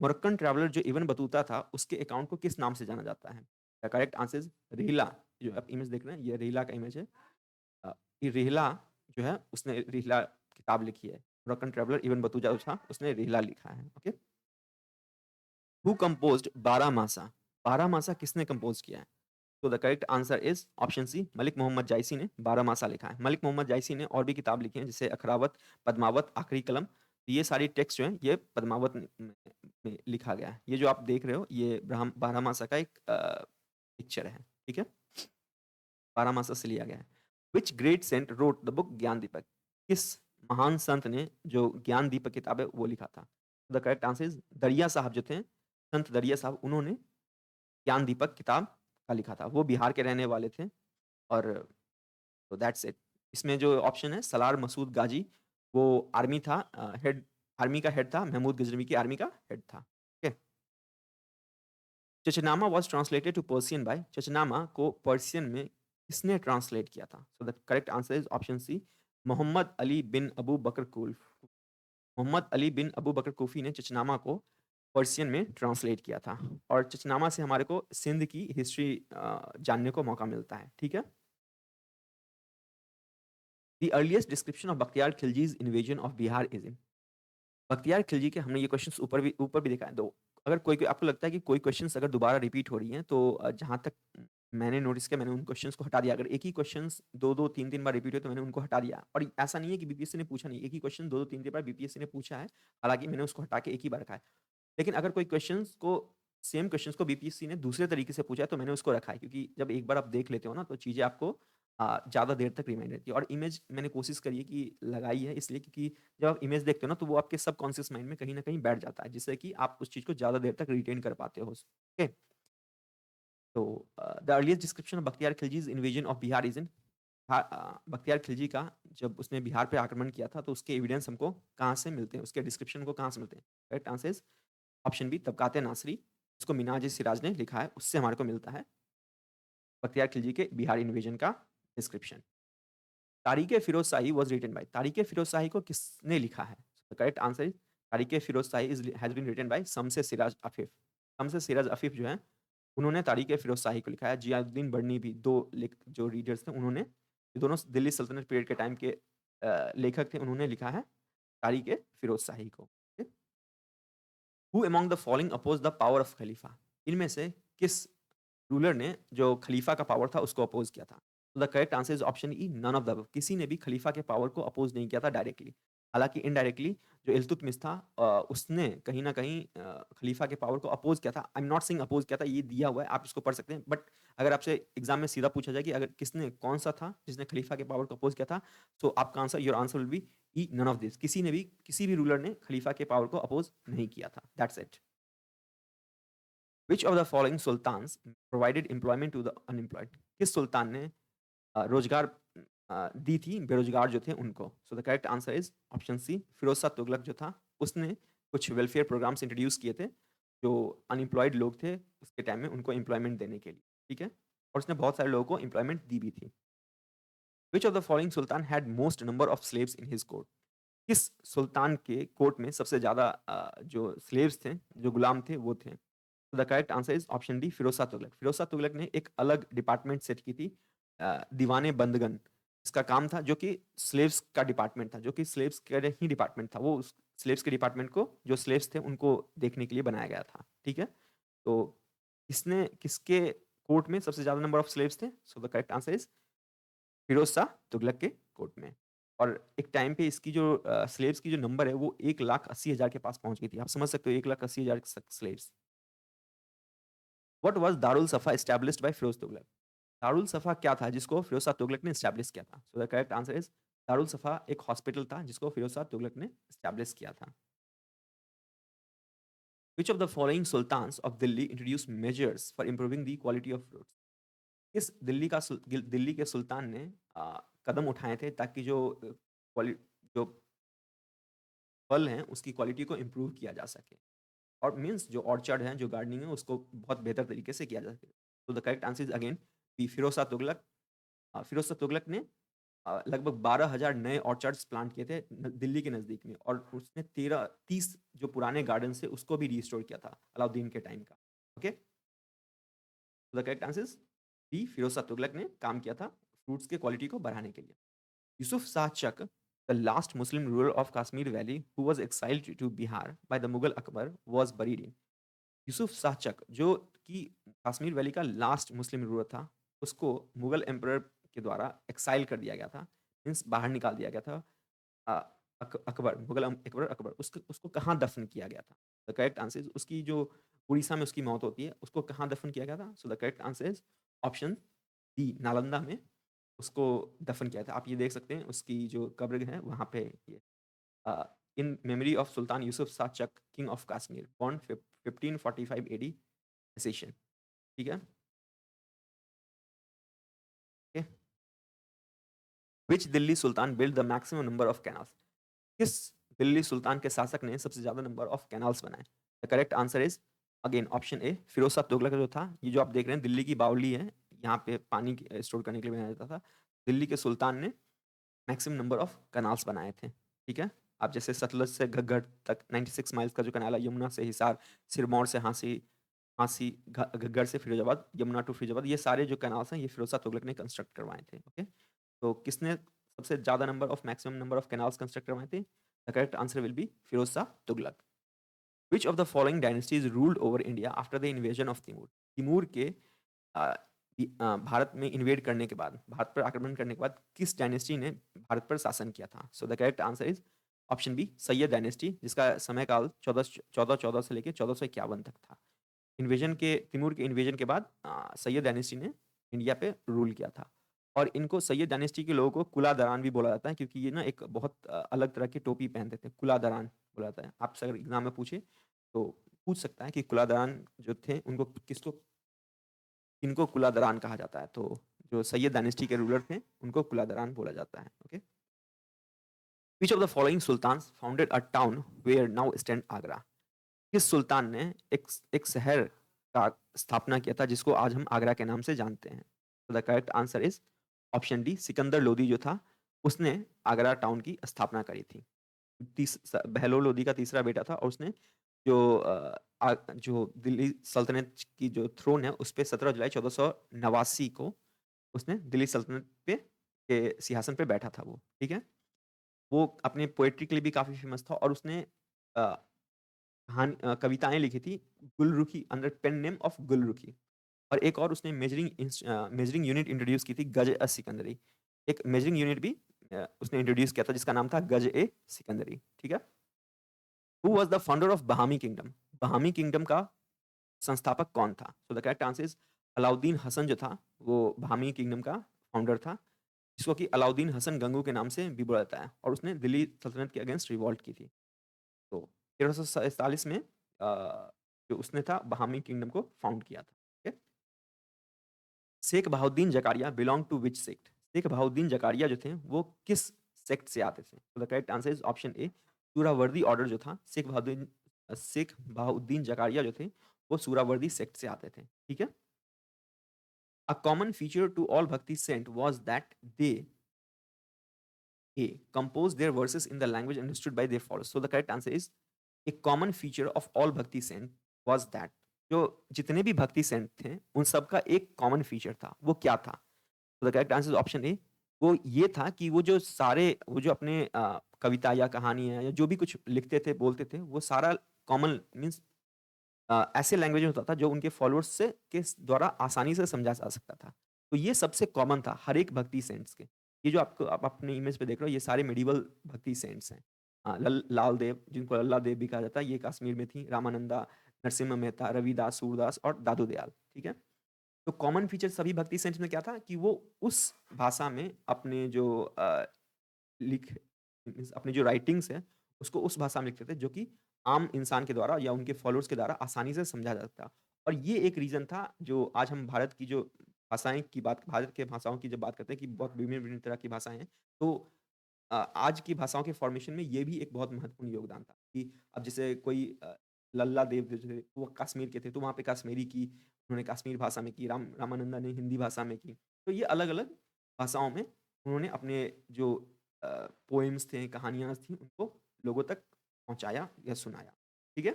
Speaker 1: Moroccan traveller जो इब्न बतूता था, उसके अकाउंट को किस नाम से जाना जाता है? The correct answer is Rihla. जो आप इमेज देख रहे हैं, ये रिहला का इमेज है। ये रिहला जो है, उसने रिहला किताब लिखी है। मोरक्कन ट्रैवलर इब्न बतूता जो था, उसने रिहला लिखा है। ओके? हू कंपोज्ड बारहमासा? बारहमासा किसने कंपोज़ किया है? तो the correct answer is option C, Malik Mohammad Jayasi ने बारहमासा लिखा है। मलिक मोहम्मद जायसी ने और भी किताब लिखी हैं, जैसे अखरावत, पद्मावत, आखिरी कलम। ये सारी टेक्स्ट जो हैं, ये पद्मावत में लिखा गया है। ये जो आप देख रहे हो, ये बारहमासा का एक पिक्चर है। ठीक है? बारहमासा से लिया गया है। Which great saint wrote the book Gyan Deepak? किस महान संत ने जो ज्ञान दीपक किताब है, वो लिखा था? द करेक्ट आंसर इज़ दरिया साहब जो थे, संत दरिया साहब, उन्होंने ज्ञान दीपक किताब का लिखा था। वो बिहार के रहने वाले थे और तो दैट्स इट। इसमें जो ऑप्शन है सलार मसूद गाजी, वो आर्मी था, आर्मी का हेड था, महमूद गजनवी की आर्मी का हेड था। Okay? Chachnama was translated to Persian by, Chachnama को पर्शियन में किसने ट्रांसलेट किया था? So the correct answer is option C, Mohammad Ali bin Abu Bakr Kufi. Mohammad Ali bin Abu Bakr Kufi ने चचनामा को पर्शियन में ट्रांसलेट किया था और चचनामा से हमारे को सिंध की हिस्ट्री जानने को मौका मिलता है। ठीक है? The earliest description of Bakhtiyar Khilji's invasion of Bihar is in, Bakhtiyar Khilji के हमने ये क्वेश्चंस ऊपर भी देखा है। तो अगर कोई आपको लगता है कि कोई क्वेश्चंस अगर दोबारा रिपीट हो रही हैं, तो जहाँ तक मैंने नोटिस किया, मैंने उन क्वेश्चंस को हटा दिया। अगर एक ही क्वेश्चंस 2-2 3-3 बार रिपीट हुए तो मैंने उनको हटा दिया और ऐसा नहीं है कि बीपीएससी ने पूछा नहीं, एक ही क्वेश्चन 2-2 3-3 बार बीपीएससी ने पूछा है। हालाँकि मैंने उसको हटा के एक ही बार रखा है। लेकिन अगर कोई सेम क्वेश्चंस को बीपीएससी ने दूसरे तरीके से पूछा है तो मैंने उसको रखा है, क्योंकि जब एक बार आप देख लेते हो ना तो चीज़ें आपको ज़्यादा देर तक रिमाइंड रहती है। और इमेज मैंने कोशिश करी है कि लगाई है इसलिए क्योंकि जब आप इमेज देखते हो ना तो वो आपके सबकॉन्शियस माइंड में कहीं न कहीं बैठ जाता है, जिससे कि आप उस चीज़ को ज़्यादा देर तक रिटेन कर पाते हो। ओके? तो the earliest description of Bakhtiyar Khilji's invasion of Bihar is in, Bakhtiyar Khilji का जब उसने बिहार पे आक्रमण किया था तो उसके एविडेंस हमको कहाँ से मिलते हैं? उसके डिस्क्रिप्शन को कहाँ से मिलते हैं? Right answer is option B, Tabaqat-i-Nasiri, उसको मिन्हाज-ए-सिराज ने लिखा है, उससे हमारे को मिलता है बख्तियार खिलजी के बिहार इन्वेजन का description. Tarikh-i-Firoz Shahi was written by, Tarikh-i-Firoz Shahi को किसने लिखा है? The correct answer is Tarikh-i-Firoz Shahi has been written by Shams-i-Siraj Afif. Shams-i-Siraj Afif जो हैं, उन्होंने तारीख़-ए-फ़िरोज़ शाही को लिखा है। जियाउद्दीन बरनी भी 2 जो रीडर्स थे, उन्होंने, ये दोनों दिल्ली सल्तनत पीरियड के टाइम के लेखक थे, उन्होंने लिखा है तारीख़-ए-फ़िरोज़ शाही को। Who among the following oppose the power of Khalifa? इनमें से किस रूलर ने जो खलीफा का पावर था उसको अपोज किया था? तो the correct answer is option E, none of the above. किसी ने भी खलीफा के पावर को अपोज नहीं किया था डायरेक्टली। हालांकि इनडायरेक्टली जो इल्तुतमिश था उसने कहीं ना कहीं खलीफा के पावर को अपोज किया था। I am not saying oppose किया था, ये दिया हुआ है, आप इसको पढ़ सकते हैं। बट अगर आपसे एग्जाम में सीधा पूछा जाए कि अगर किसने कौन सा था जिसने खलीफा के पावर को अपोज किया था, तो आपका answer, your answer will be E, none of this. किसी ने भी, किसी भी रूलर ने खलीफा के पावर को अपोज नहीं किया था। That's it. Which of the following sultans provided employment to the unemployed? किस सुल्तान ने रोजगार दी थी बेरोजगार जो थे उनको? So the correct answer is option C, Firoz Shah Tughlaq जो था उसने कुछ वेलफेयर प्रोग्राम्स इंट्रोड्यूस किए थे जो अनएम्प्लॉयड लोग थे उसके टाइम में, उनको एम्प्लॉयमेंट देने के लिए। ठीक है, और उसने बहुत सारे लोगों को एम्प्लॉयमेंट दी भी थी। विच of the following Sultan had most number of slaves in his court? किस सुल्तान के कोर्ट में सबसे ज्यादा जो स्लेव्स थे, जो गुलाम थे, वो थे? तो the correct answer is option D, Firoz Shah Tughlaq. Firoz Shah Tughlaq ने एक अलग डिपार्टमेंट सेट की थी, दीवाने बंदगन। इसका काम था, जो कि स्लेव्स का डिपार्टमेंट था, जो कि स्लेव्स का ही डिपार्टमेंट था। वो उस स्लेव्स के डिपार्टमेंट को, जो स्लेव्स थे उनको देखने के लिए बनाया गया था। ठीक है, तो इसने किसके कोर्ट में सबसे ज्यादा नंबर ऑफ स्लेव्स थे? So the correct answer is Firoz Shah Tughlaq के कोर्ट में। और एक टाइम पे इसकी जो स्लेव्स की जो नंबर है वो 1,80,000 के पास पहुंच गई थी। आप समझ सकते हो, 1,80,000 स्लेव्स। व्हाट वाज दारुल सफा एस्टैब्लिश्ड बाय फिरोज तुगलक? दारुल सफा क्या था जिसको फिरोज शाह तुगलक ने एस्टैब्लिश किया था? So the correct answer is, Darul सफा एक हॉस्पिटल था जिसको फिरोज शाह तुगलक ने एस्टैब्लिश किया था। Which of the following sultans of Delhi introduce measures for improving the quality of fruits? किस दिल्ली के सुल्तान ने कदम उठाए थे ताकि जो जो फल हैं उसकी क्वालिटी को इम्प्रूव किया जा सके, और मीन्स जो ऑर्चर्ड है, जो गार्डनिंग है, उसको बहुत बेहतर तरीके से किया जा सके? तो the correct answer is again B, Firoz Shah Tughlaq. Firoz Shah Tughlaq ने लगभग 12,000 नए ऑर्चर्ड्स प्लांट किए थे दिल्ली के नज़दीक में, और उसने 30 जो पुराने गार्डन से उसको भी रिस्टोर किया था अलाउद्दीन के टाइम का। Okay, the correct answer is B, Firoz Shah Tughlaq ने काम किया था फ्रूट्स के क्वालिटी को बढ़ाने के लिए। यूसुफ शाह चक, the last Muslim ruler of Kashmir Valley who was exiled to Bihar by the Mughal Akbar, was buried in? Yusuf Shah चक जो कि कश्मीर वैली का लास्ट मुस्लिम रूलर था, उसको मुगल एम्परर के द्वारा एक्साइल कर दिया गया था, मीन्स बाहर निकाल दिया गया था। अकबर, मुगल अकबर, उसको उसको कहाँ दफन किया गया था? द करेक्ट आंसर इज, उसकी जो उड़ीसा में उसकी मौत होती है, उसको कहाँ दफन किया गया था? So the correct answer is option D, Nalanda में उसको दफन किया था। आप ये देख सकते हैं उसकी जो कब्र है वहाँ पे, ये in memory of Sultan Yusuf Shah Chak, king of Kashmir, born 1545 AD, session. ठीक है, which Delhi sultan build the maximum number of canals? किस दिल्ली सुल्तान के शासक ने सबसे ज्यादा नंबर ऑफ कैनाल्स बनाए? The correct answer is again option A, Firoz Shah Tughlaq जो था। ये जो आप देख रहे हैं दिल्ली की बावली है, यहाँ पे पानी स्टोर करने के लिए बनाया जाता था। दिल्ली के सुल्तान ने मैक्सिमम नंबर ऑफ कनाल्स बनाए थे। ठीक है, आप जैसे सतलज से घग्गर तक 96 माइल्स का जो कनाल है, यमुना से हिसार, सिरमौर से हांसी, घग्गर से फिरोजाबाद, यमुना टू फिरोजाबाद, ये सारे जो कनाल्स हैं ये फिरोज शाह तुगलक ने कंस्ट्रक्ट करवाए थे। ओके, तो किसने सबसे ज्यादा number of, maximum number of canals construct करवाए थे? The correct answer will be Firoz Shah Tughlaq. Which of the following dynasties ruled over India after the invasion of Timur? Timur के भारत में इन्वेड करने के बाद, भारत पर आक्रमण करने के बाद किस डायनेस्टी ने भारत पर शासन किया था? So the correct answer is option B, Sayyid dynasty, जिसका समय काल 1414 से लेकर 1451 तक था। इन्वेजन के, तिमूर के इन्वेजन के बाद सैयद डायनेस्टी ने इंडिया पे रूल किया था। और इनको सैयद डायनेस्टी के लोगों को कुला दरान भी बोला जाता है, क्योंकि ये ना एक बहुत अलग तरह की टोपी पहनते थे, कुला दरान बोला जाता है। आपसे अगर एग्जाम में पूछे तो पूछ सकता है कि कुला दरान जो थे उनको किसको, इनको कुला दरान कहा जाता है? तो जो सैयद डायनेस्टी के रूलर थे उनको कुला दरान बोला जाता है। Okay, which of the following sultan founded a town where now stand Agra? किस सुल्तान ने एक शहर का स्थापना किया था जिसको आज हम आगरा के नाम से जानते हैं? तो the correct answer is option D, Sikandar Lodi जो था उसने आगरा टाउन की स्थापना करी थी। बहलोल लोदी का तीसरा बेटा था, और उसने जो जो दिल्ली सल्तनत की जो थ्रोन है उस पे 17 जुलाई 1489 को उसने दिल्ली सल्तनत पे के सिंहासन पे बैठा था वो। ठीक है, वो अपने पोएट्री के लिए भी काफी फेमस था, और उसने कविताएँ लिखी थी Gulrukhi under pen name of Gulrukhi. और एक और उसने मेजरिंग यूनिट इंट्रोड्यूस की थी गज-ए-सिकंदरी। एक मेजरिंग यूनिट भी उसने इंट्रोड्यूस किया था जिसका नाम था गज-ए-सिकंदरी, ठीक है? Who was the founder of Bahmani kingdom? Bahmani kingdom का संस्थापक कौन था? So the correct answer is Alauddin Hasan जो था, वो बहामी किंगडम का फाउंडर था, जिसको कि अलाउद्दीन हसन गंगू के नाम से भी बुलाया जाता है और उसने दिल्ली सल्तनत के अगेंस्ट रिवॉल्ट की थी। तो 1347 में जो उसने था बहामी किंगडम को फाउंड किया था। ठीक है? Sheikh Bahauddin Zakariya belong to which sect? Sheikh Bahauddin Zakariya जो थे वो किस सेक्ट से आते थे? तो the correct answer is option A Suhrawardi order जो था शेख बहाउद्दीन जकारिया जो थे वो सूरावर्दी सेक्ट से आते थे। ठीक है? A common feature to all bhakti saint was that they A. Compose their verses in the language understood by their followers. So the correct answer is a common feature of all Bhakti saint was that जो जितने भी भक्ति Saint थे उन सबका एक common feature था वो क्या था? तो the correct answer is option ए वो ये था कि वो जो अपने कविता या कहानियां या जो भी कुछ लिखते थे बोलते थे वो सारा कॉमन मीन्स ऐसे लैंग्वेज में होता था जो उनके फॉलोअर्स से के द्वारा आसानी से समझा जा सकता था। तो ये सबसे कॉमन था हर एक भक्ति सेंट्स के। ये जो आपको आप अपने इमेज पे देख रहे हो ये सारे मेडिवल भक्ति सेंट्स हैं। लाल देव जिनको लल्ला देव भी कहा जाता है ये कश्मीर में थी, रामानंदा, नरसिम्हा मेहता, रविदास, सूरदास और दादू दयाल, ठीक है? तो कॉमन फीचर सभी भक्ति सेंट्स में क्या था कि वो उस भाषा में अपने जो लिख मीन्स अपनी जो राइटिंग्स है, उसको उस भाषा में लिखते थे जो कि आम इंसान के द्वारा या उनके फॉलोअर्स के द्वारा आसानी से समझा जा सकता। और ये एक रीज़न था जो आज हम भारत के भाषाओं की जब बात करते हैं कि बहुत विभिन्न-विभिन्न तरह की भाषाएँ हैं, तो आज की भाषाओं के फॉर्मेशन में ये भी एक बहुत महत्वपूर्ण योगदान था कि अब जैसे कोई लल्ला देव जो थे, वो कश्मीर के थे, तो वहाँ पे कश्मीरी की उन्होंने कश्मीर भाषा में की, रामानंदा ने हिंदी भाषा में की। तो ये अलग-अलग भाषाओं में उन्होंने अपने जो पोएम्स थे, कहानियाँ थी, उनको लोगों तक पहुँचाया या सुनाया। ठीक है?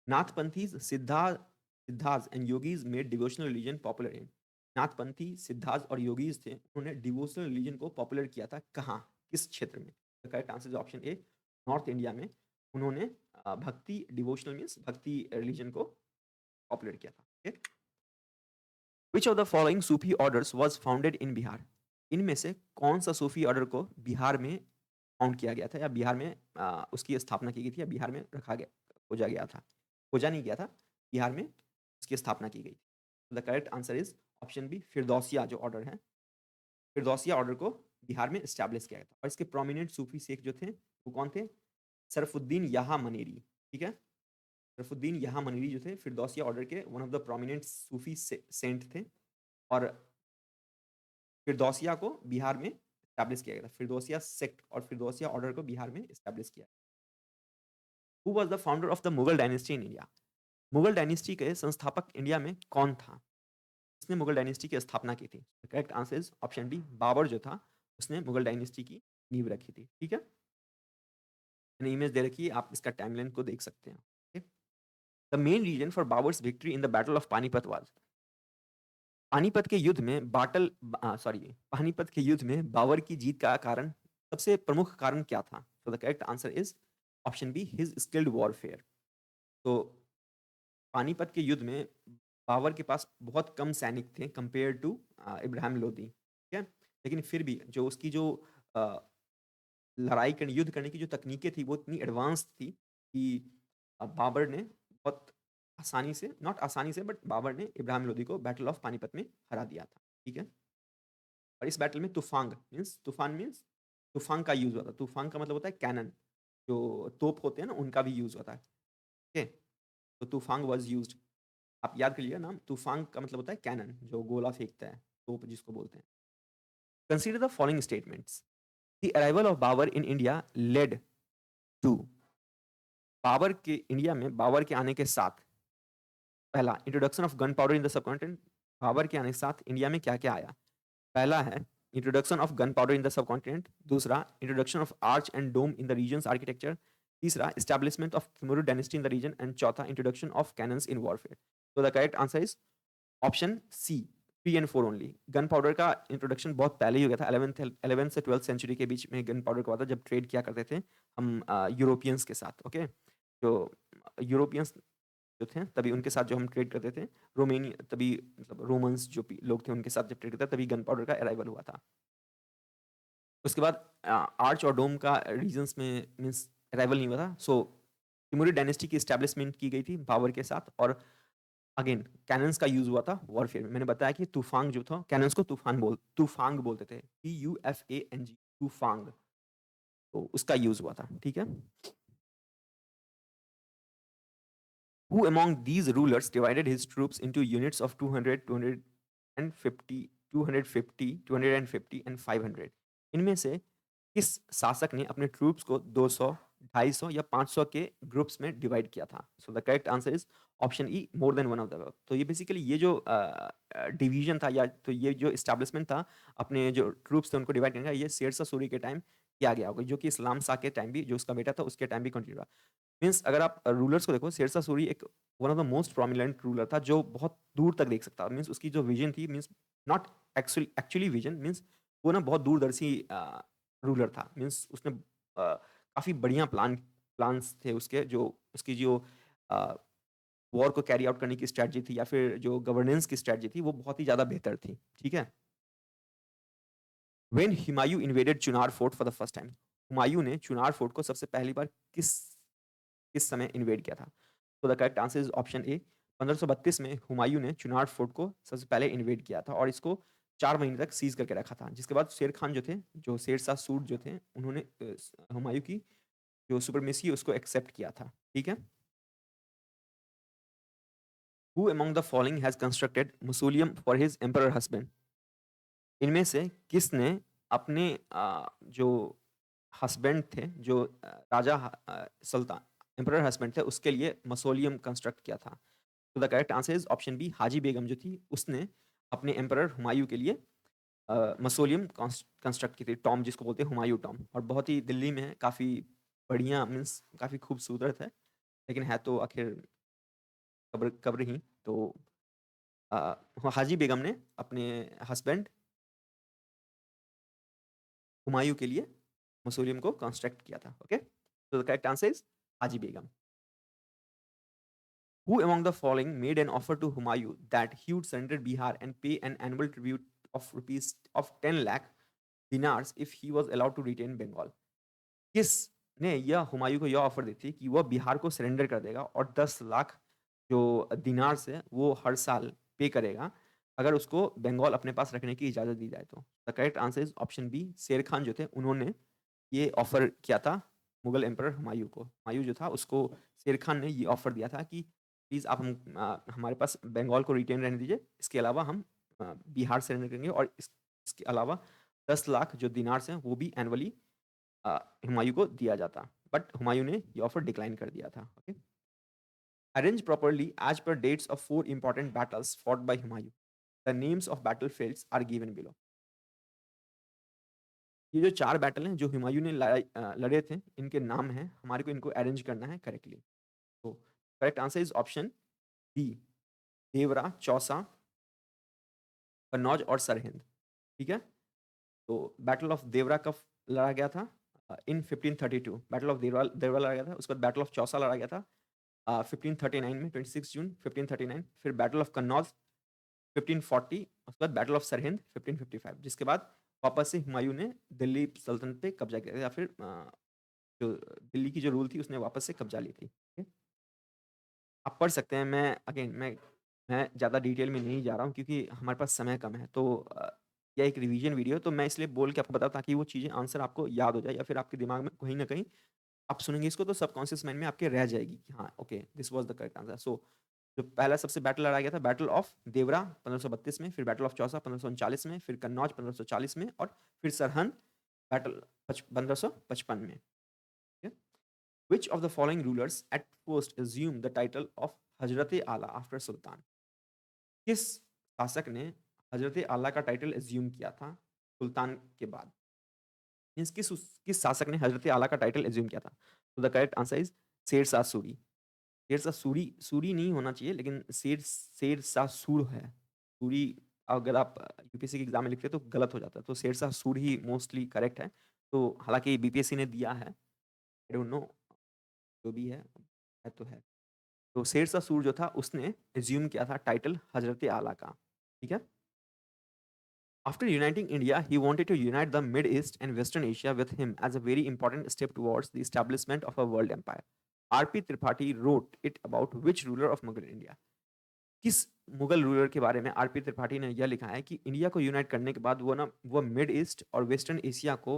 Speaker 1: Nathpanthis, Siddhas and yogis made devotional religion popular in Nathpanthi, Siddhas और योगीज़ थे, उन्होंने डिवोशनल रिलीजन को पॉपुलर किया था कहाँ? किस क्षेत्र में? The correct answer is option A, north India में उन्होंने भक्ति डिवोशनल मीन्स भक्ति रिलीजन को पॉपुलर किया था। ठीक है? Which of the following Sufi orders was founded in Bihar? इनमें से कौन-सा सूफी ऑर्डर को बिहार में फाउंड किया गया था या बिहार में उसकी स्थापना की गई थी या बिहार में खोजा गया था? खोजा नहीं गया था, बिहार में उसकी स्थापना की गई थी। The correct answer is option B Firdausia जो ऑर्डर है, फिरदौसिया ऑर्डर को बिहार में एस्टेब्लिश किया गया था और इसके प्रोमिनेंट सूफी शेख जो थे, वो कौन थे? सरफुद्दीन याहा मनेरी, ठीक है? सरफुद्दीन याहा मनेरी जो थे फिरदौसिया ऑर्डर के one of the prominent Sufi saint थे और फिरदौसिया को बिहार में एस्टैब्लिश किया गया था। फिरदौसिया सेक्ट और फिरदौसिया ऑर्डर को बिहार में एस्टैब्लिश किया। Who was the founder of the Mughal dynasty in India? Mughal dynasty के संस्थापक इंडिया में कौन था? किसने मुगल डायनेस्टी की स्थापना की थी? Correct answer is option D Babur जो था, उसने मुगल डायनेस्टी की नींव रखी थी। ठीक है? मैंने इमेज दे रखी है, आप इसका टाइमलाइन को देख सकते हैं। Okay? The main reason for Babur's victory in the battle of Panipat was Panipat के युद्ध में बाबर की जीत का कारण सबसे प्रमुख कारण क्या था? तो the correct answer is option be his skilled warfare. तो पानीपत के युद्ध में बाबर के पास बहुत कम सैनिक थे कंपेयर टू इब्राहिम लोदी, ठीक है? लेकिन फिर भी जो उसकी जो अ, लड़ाई करने युद्ध करने की जो तकनीकें थी वो इतनी एडवांस थी कि बाबर ने बहुत आसानी से नॉट आसानी से बट बाबर ने इब्राहिम लोदी को बैटल ऑफ पानीपत में हरा दिया था, ठीक है? और इस बैटल में तूफान मीन्स तूफान का यूज़ हुआ था। तूफान का मतलब होता है कैनन, जो तोप होते हैं ना उनका भी यूज़ होता है, ठीक है? तो तूफान वाज़ यूज़्ड। आप याद कर लीजिएगा नाम, तूफान का मतलब होता है कैनन जो गोला फेंकता है, तोप जिसको बोलते हैं। Consider the following statements, the arrival of Babur in India led to Babur के आने के साथ पहला introduction of gun powder in the subcontinent. Babur के आने के साथ इंडिया में क्या-क्या आया? पहला है introduction of gun powder in the subcontinent, दूसरा introduction of arch and dome in the region's architecture, तीसरा establishment of Timurid dynasty in the region and चौथा introduction of cannons in warfare. तो the correct answer is option C 3 and 4 only. Gun powder का introduction बहुत पहले ही हो गया था, 11th से 12th सेंचुरी के बीच में गन पाउडर को आता जब ट्रेड किया करते थे हम यूरोपियंस के साथ, ओके? जो यूरोपियंस जो थे तभी उनके साथ जो हम ट्रेड करते थे, रोमेनिया तभी मतलब रोमन्स जो लोग थे उनके साथ जब ट्रेड करते तभी गन पाउडर का अराइवल हुआ था। उसके बाद आर्च और डोम का रीजन्स में मीन्स अराइवल नहीं हुआ था। सो तिमोरी डायनेस्टी की एस्टैब्लिशमेंट की गई थी बाबर के साथ, और अगेन कैनन्स का यूज़ हुआ था वॉरफेयर में। मैंने बताया कि तूफांग जो था, कैनन्स को तूफांग बोलते थे, TUFANG, तूफांग, तो उसका यूज़ हुआ था, ठीक है? Who among these rulers divided his troops into units of 200, 250, 250, 250 and 500? इनमें से किस शासक ने अपने ट्रूप्स को 200, 250 या 500 के ग्रुप्स में डिवाइड किया था? So the correct answer is option E, more than one of the. तो ये बेसिकली ये जो डिवीजन था, या तो ये जो इस्टेब्लिशमेंट था अपने जो ट्रूप्स थे उनको डिवाइड करने का, ये शेरशाह सूरी के टाइम किया गया होगा, जो कि इस्लाम शाह के टाइम भी, जो उसका बेटा था उसके टाइम भी कंटिन्यू रहा। मीन्स अगर आप रूलर्स को देखो, शेरशाह सूरी एक one of the most prominent ruler था जो बहुत दूर तक देख सकता था। मीन्स उसकी जो विजन थी, means not actually vision, means वो ना बहुत दूरदर्शी रूलर था। मीन्स उसने काफ़ी बढ़िया प्लान्स थे उसके, जो उसकी जो वॉर को कैरी आउट करने की स्ट्रैटेजी थी, या फिर जो गवर्नेंस की स्ट्रैटेजी थी, वो बहुत ही ज़्यादा बेहतर थी, ठीक है? When Humayun invaded Chunar fort for the first time, Humayun ने चुनार फोर्ट को सबसे पहली बार किस किस समय इन्वेड किया था? तो the correct answer is option ए, 1532 में हुमायूं ने चुनार फोर्ट को सबसे पहले इन्वेड किया था, और इसको 4 महीने तक सीज करके रखा था। जिसके बाद शेर खान जो थे, जो शेर शाह सूट जो थे, उन्होंने हुमायूं की जो सुपरमेसी उसको एक्सेप्ट किया था, ठीक है? Who among the following has constructed mausoleum for his emperor husband? इनमें से किसने अपने जो हस्बैंड थे, जो राजा सुल्तान एम्परर हस्बैंड थे, उसके लिए मौसोलियम कंस्ट्रक्ट किया था? तो the correct answer is option B, Haji Begum जो थी उसने अपने एम्परर हुमायूं के लिए मसोलियम कंस्ट्रक्ट की थी, टॉम जिसको बोलते हैं हुमायूं टॉम, और बहुत ही दिल्ली में है, काफ़ी बढ़िया, मीन्स काफ़ी खूबसूरत है, लेकिन है तो आखिर कब्र कब्र ही। तो हाजी बेगम ने अपने हस्बैंड हुमायूं के लिए मसोलियम को कंस्ट्रक्ट किया था, ओके? तो the correct answer is Haji Begum. Who among the following made an offer to Humayun that he would surrender Bihar and pay an annual tribute of rupees of 10 lakh dinars if he was allowed to retain Bengal? किसने यह हुमायूं को यह offer दी थी कि वह बिहार को surrender कर देगा और 10 लाख जो दिनार से वो हर साल पे करेगा अगर उसको बंगाल अपने पास रखने की इजाज़त दी जाए तो? The correct answer is option B, Sher Khan जो थे उन्होंने ये ऑफर किया था मुगल एम्परर हुमायूं को। हुमायूं जो था उसको शेर खान ने ये ऑफर दिया था कि प्लीज़ आप हमारे पास बंगाल को रिटेन रहने दीजिए, इसके अलावा हम बिहार सरेंडर करेंगे, और इसके अलावा 10 लाख जो दिनार्स हैं वो भी एनुअली हुमायूं को दिया जाता। बट हुमायूं ने ये ऑफर डिक्लाइन कर दिया था, okay? Arrange properly as per dates of 4 important battles fought by Humayun, the names of battle fields are given below. ये जो 4 बैटल हैं जो हुमायूं ने लड़े थे, इनके नाम हैं, हमारे को इनको अरेंज करना है करेक्टली। तो correct answer is option B, Deora, Chausa, Kannauj और सरहिंद, ठीक है? तो बैटल ऑफ देवरा कब लड़ा गया था? इन 1532 बैटल ऑफ देवरा देवरा लड़ा गया था। उसके बाद बैटल ऑफ चौसा लड़ा गया था 1539 में, 26 जून 1539। फिर बैटल ऑफ कन्नौज 1540, उसके बाद बैटल ऑफ सरहिंद 1555, जिसके बाद वापस से हुमायूं ने दिल्ली सल्तनत पे कब्जा किया, या फिर जो दिल्ली की जो रूल थी उसने वापस से कब्जा ली थी, ठीक है? आप पढ़ सकते हैं। मैं ज़्यादा डिटेल में नहीं जा रहा हूँ क्योंकि हमारे पास समय कम है। तो यह एक रिवीजन वीडियो है, तो मैं इसलिए बोल के आपको बताऊँ ताकि वो चीज़ें आंसर आपको याद हो जाए, या फिर आपके दिमाग में कहीं न कहीं आप सुनेंगे इसको तो सबकॉन्शियस माइंड में आपके रह जाएगी कि हाँ, okay, this was the correct answer. So जो पहला सबसे बैटल लड़ा गया था बैटल ऑफ देवरा 1532 में, फिर बैटल ऑफ चौसा 1539 में, फिर कन्नौज 1540 में, और फिर सरहंद बैटल 1555 में। ठीक है? Which of the following rulers at first assumed the title of हजरत आला आफ्टर सुल्तान? किस शासक ने हजरत आला का टाइटल एज्यूम किया था सुल्तान के बाद? मीन्स किस शासक ने हजरत आला का टाइटल एज्यूम किया था? तो the correct answer is Sher Shah Suri. Sher Shah Suri, Suri नहीं होना चाहिए, लेकिन शेर शेर शाह सूर है। सूरी अगर आप यूपीएससी के एग्जाम में लिखते हैं तो गलत हो जाता है, तो शेर शाह सूर ही मोस्टली करेक्ट है। तो हालांकि बीपीएससी ने दिया है, आई डोंट नो, जो भी है। है तो है। तो शेरशाह सूर जो था उसने एज्यूम किया था टाइटल हज़रत आला का, ठीक है? After uniting India, he wanted to unite the Mid East and Western Asia with him as a very important step towards the establishment of a world empire. R.P. Tripathi wrote it about which ruler of Mughal India. किस Mughal ruler के बारे में RP Tripathi ने यह लिखा है कि India को यूनाइट करने के बाद वो मिड ईस्ट और वेस्टर्न एशिया को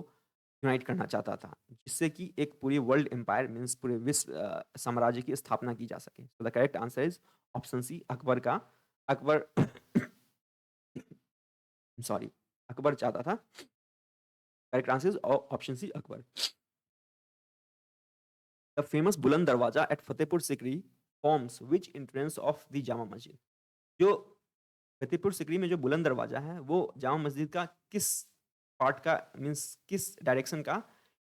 Speaker 1: यूनाइट करना चाहता था, जिससे कि एक पूरी वर्ल्ड एम्पायर मीन्स पूरे विश्व साम्राज्य की स्थापना की जा सके। So the correct answer is option C, Akbar का अकबर सॉरी, अकबर चाहता था। Correct answer is option C, Akbar. The famous Buland Darwaza at Fatehpur Sikri forms which entrance of the Jama Masjid. जो फतेहपुर सिकरी में जो बुलंद दरवाजा है वो जामा मस्जिद का किस पार्ट का मीन्स किस डायरेक्शन का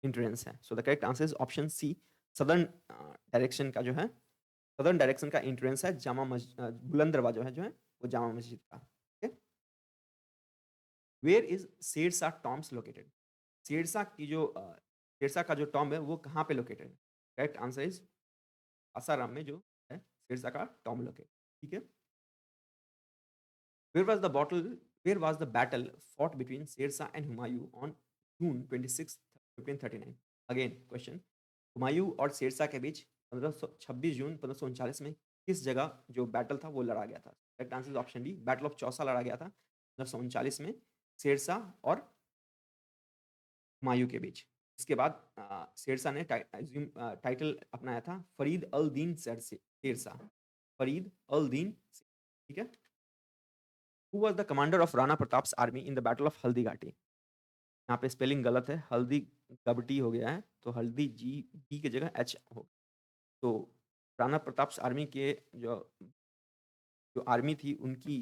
Speaker 1: एंट्रेंस है? So the correct answer is option C, southern direction का जो है, सदर्न डायरेक्शन का एंट्रेंस है जामा मस्जिद, बुलंद दरवाजा है जो है वो जामा मस्जिद का। Where is Sher Shah tombs located? Sher Shah की जो शेरशाह का जो टॉम्ब है वो कहाँ पे लोकेटेड है? करेक्ट आंसर इज आसाराम में जो है शेरशाह का टॉम्ब लोकेटेड, ठीक है? Where was the battle? Where was the battle fought between Sher Shah and Humayun on June 26, 1539? Again question. Humayun और शेरशाह के बीच 26 जून 1539 में किस जगह जो बैटल था वो लड़ा गया था? Correct answer option D, battle of Chausa लड़ा गया था 1539 में शेरशाह और हुमायूं के बीच। इसके बाद शेरशाह ने टाइटल अपनाया था फरीद अल दीन शेरशाह, फरीद अल दीन, ठीक है? Who was the commander of Rana Pratap's army in the battle of Haldi Ghati? यहाँ पे स्पेलिंग गलत है, हल्दी गबटी हो गया है, तो हल्दी जी बी की जगह एच हो। तो राणा प्रताप आर्मी के जो जो आर्मी थी उनकी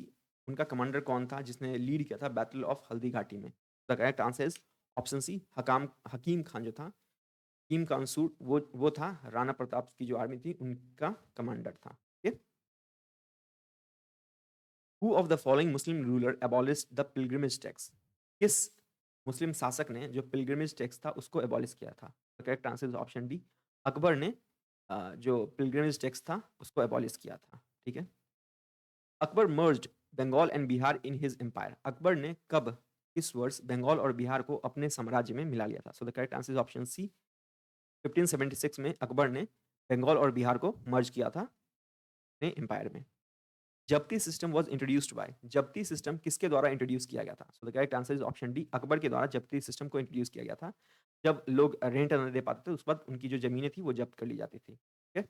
Speaker 1: उनका कमांडर कौन था जिसने लीड किया था बैटल ऑफ हल्दी घाटी में? The correct answer is option C, Hakim Khan जो था, हकीम कांसूर, वो था राणा प्रताप की जो आर्मी थी उनका कमांडर था। ठीक है? Who of the following Muslim ruler abolished the pilgrimage tax? किस मुस्लिम शासक ने जो पिलग्रिमेज टैक्स था उसको एबॉलिश किया था? Correct answer is option D, Akbar ने जो पिलग्रिमेज टैक्स था उसको एबॉलिश किया था। ठीक है? Akbar merged Bengal and Bihar in his empire. Akbar ने कब किस वर्ष बंगाल और बिहार को अपने साम्राज्य में मिला लिया था? So the correct answer is option C, 1576 में अकबर ने बंगाल और बिहार को मर्ज किया था अपने एम्पायर में। जब्ती सिस्टम वाज इंट्रोड्यूस्ड बाय, जब्ती सिस्टम किसके द्वारा इंट्रोड्यूस किया गया था? So the correct answer is option D, Akbar के द्वारा जब्ती सिस्टम को इंट्रोड्यूस किया गया था। जब लोग रेंट नहीं दे पाते थे उस वक्त उनकी जो जमीनें थी वो जब्त कर ली जाती थी। ठीक है?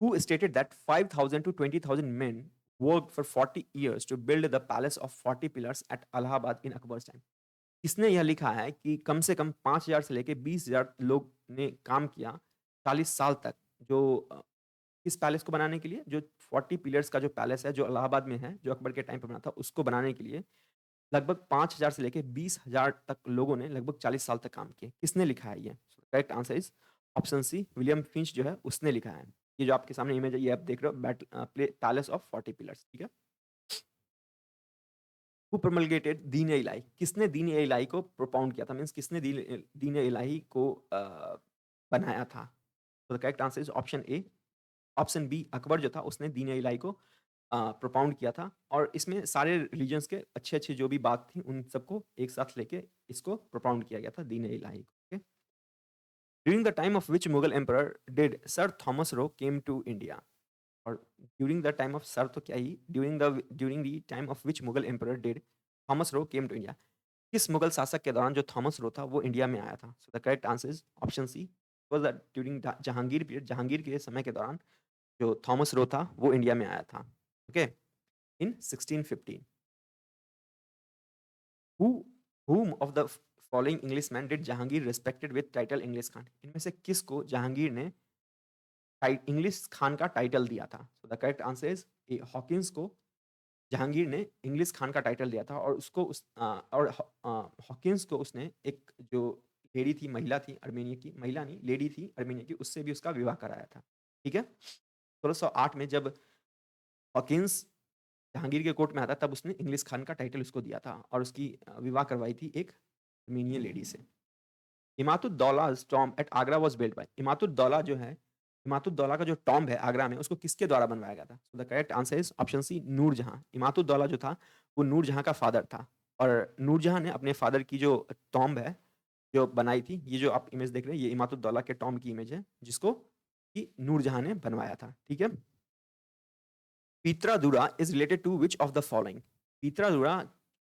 Speaker 1: Who stated that 5,000 to 20,000 men worked for 40 years to build the palace of 40 pillars at Allahabad in Akbar's time? किसने यह लिखा है कि कम से कम 5,000 से लेके 20,000 लोग ने काम किया 40 साल तक जो इस पैलेस को बनाने के लिए, जो 40 पिलर्स का जो पैलेस है जो इलाहाबाद में है, जो अकबर के टाइम पे बना था, उसको बनाने के लिए लगभग 5,000 से लेके 20,000 तक लोगों ने लगभग 40 साल तक काम किए। किसने लिखा है ये? Correct answer is option C, William Finch जो है उसने लिखा है। ये जो आपके सामने इमेज है ये आप देख रहे हो, पैलेस ऑफ 40 पिलर्स। ठीक है? हु प्रोमलगेटेड दीन ए इलाही? किसने दीन ए इलाही को प्रोपाउंड किया था, मींस किसने दीन ए इलाही को बनाया था? तो the correct answer is option A, option B, Akbar जो था उसने दीन ए इलाही को प्रोपाउंड किया था और इसमें सारे रिलीजन्स के अच्छे-अच्छे जो भी बात थी उन सबको एक साथ लेके इसको प्रोपाउंड किया गया था दीन ए इलाही को। Okay? During the time of which Mughal emperor did Sir Thomas Roe came to India? और during the time of Sir तो क्या ही, during the time of which Mughal emperor did Thomas Roe came to India? किस मुगल शासक के दौरान जो Thomas Roe था वो इंडिया में आया था? So the correct answer is option C, was that during Jahangir period, Jahangir के समय के दौरान जो थॉमस रो था वो इंडिया में आया था। Okay? In 1615। Who whom of the following Englishman did Jahangir respected with title English Khan? इनमें से किसको जहांगीर ने इंग्लिश खान का टाइटल दिया था? So the correct answer is A, Hawkins को जहांगीर ने इंग्लिश खान का टाइटल दिया था और उसको हॉकिंस को उसने एक जो लेडी थी, महिला थी अर्मेनिया की, महिला नहीं लेडी थी अर्मेनिया की, उससे भी उसका विवाह कराया था। ठीक है? 1608 में जब हॉकिंस जहांगीर के कोर्ट में आता तब उसने इंग्लिश खान का टाइटल उसको दिया था और उसकी विवाह करवाई थी एक अर्मेनियन लेडी से। इमातुद्दौला's tomb at Agra was built by इमातुद्दौला जो है, इमातुद्दौला का जो टॉम्ब है आगरा में उसको किसके द्वारा बनवाया गया था? So the correct answer is option C Nurjahan. Itimaduddaula जो था वो नूरजहां का फादर था और नूरजहां ने अपने फादर की जो टॉम्ब है जो बनाई थी, ये जो आप इमेज देख रहे हैं ये इमातुद्दौला के टॉम्ब की इमेज है जिसको कि नूरजहां ने बनवाया था। ठीक है। Pietra dura is related to which of the following? Pietra dura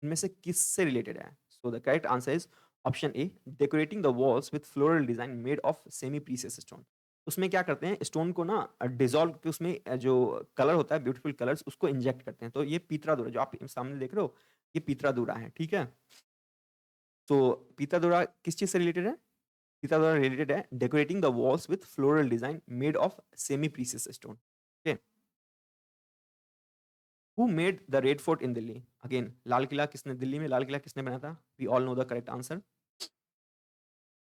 Speaker 1: इनमें से किससे रिलेटेड है? So the correct answer is option A decorating the walls with floral design made of semi precious stone. उसमें क्या करते हैं, स्टोन को ना डिजोल्व के उसमें जो कलर होता है ब्यूटीफुल कलर्स उसको इंजेक्ट करते हैं। तो ये पीत्रादुरा जो आप सामने देख रहे हो ये पीत्रादुरा है। ठीक है। तो पीत्रादुरा किस चीज से रिलेटेड है? पीत्रादुरा रिलेटेड है decorating the walls with floral design made of semi precious stone. Okay. Who made the Red Fort in Delhi? Again, Lal Qila किसने, दिल्ली में लाल किला किसने बनाया था? We all know the correct answer.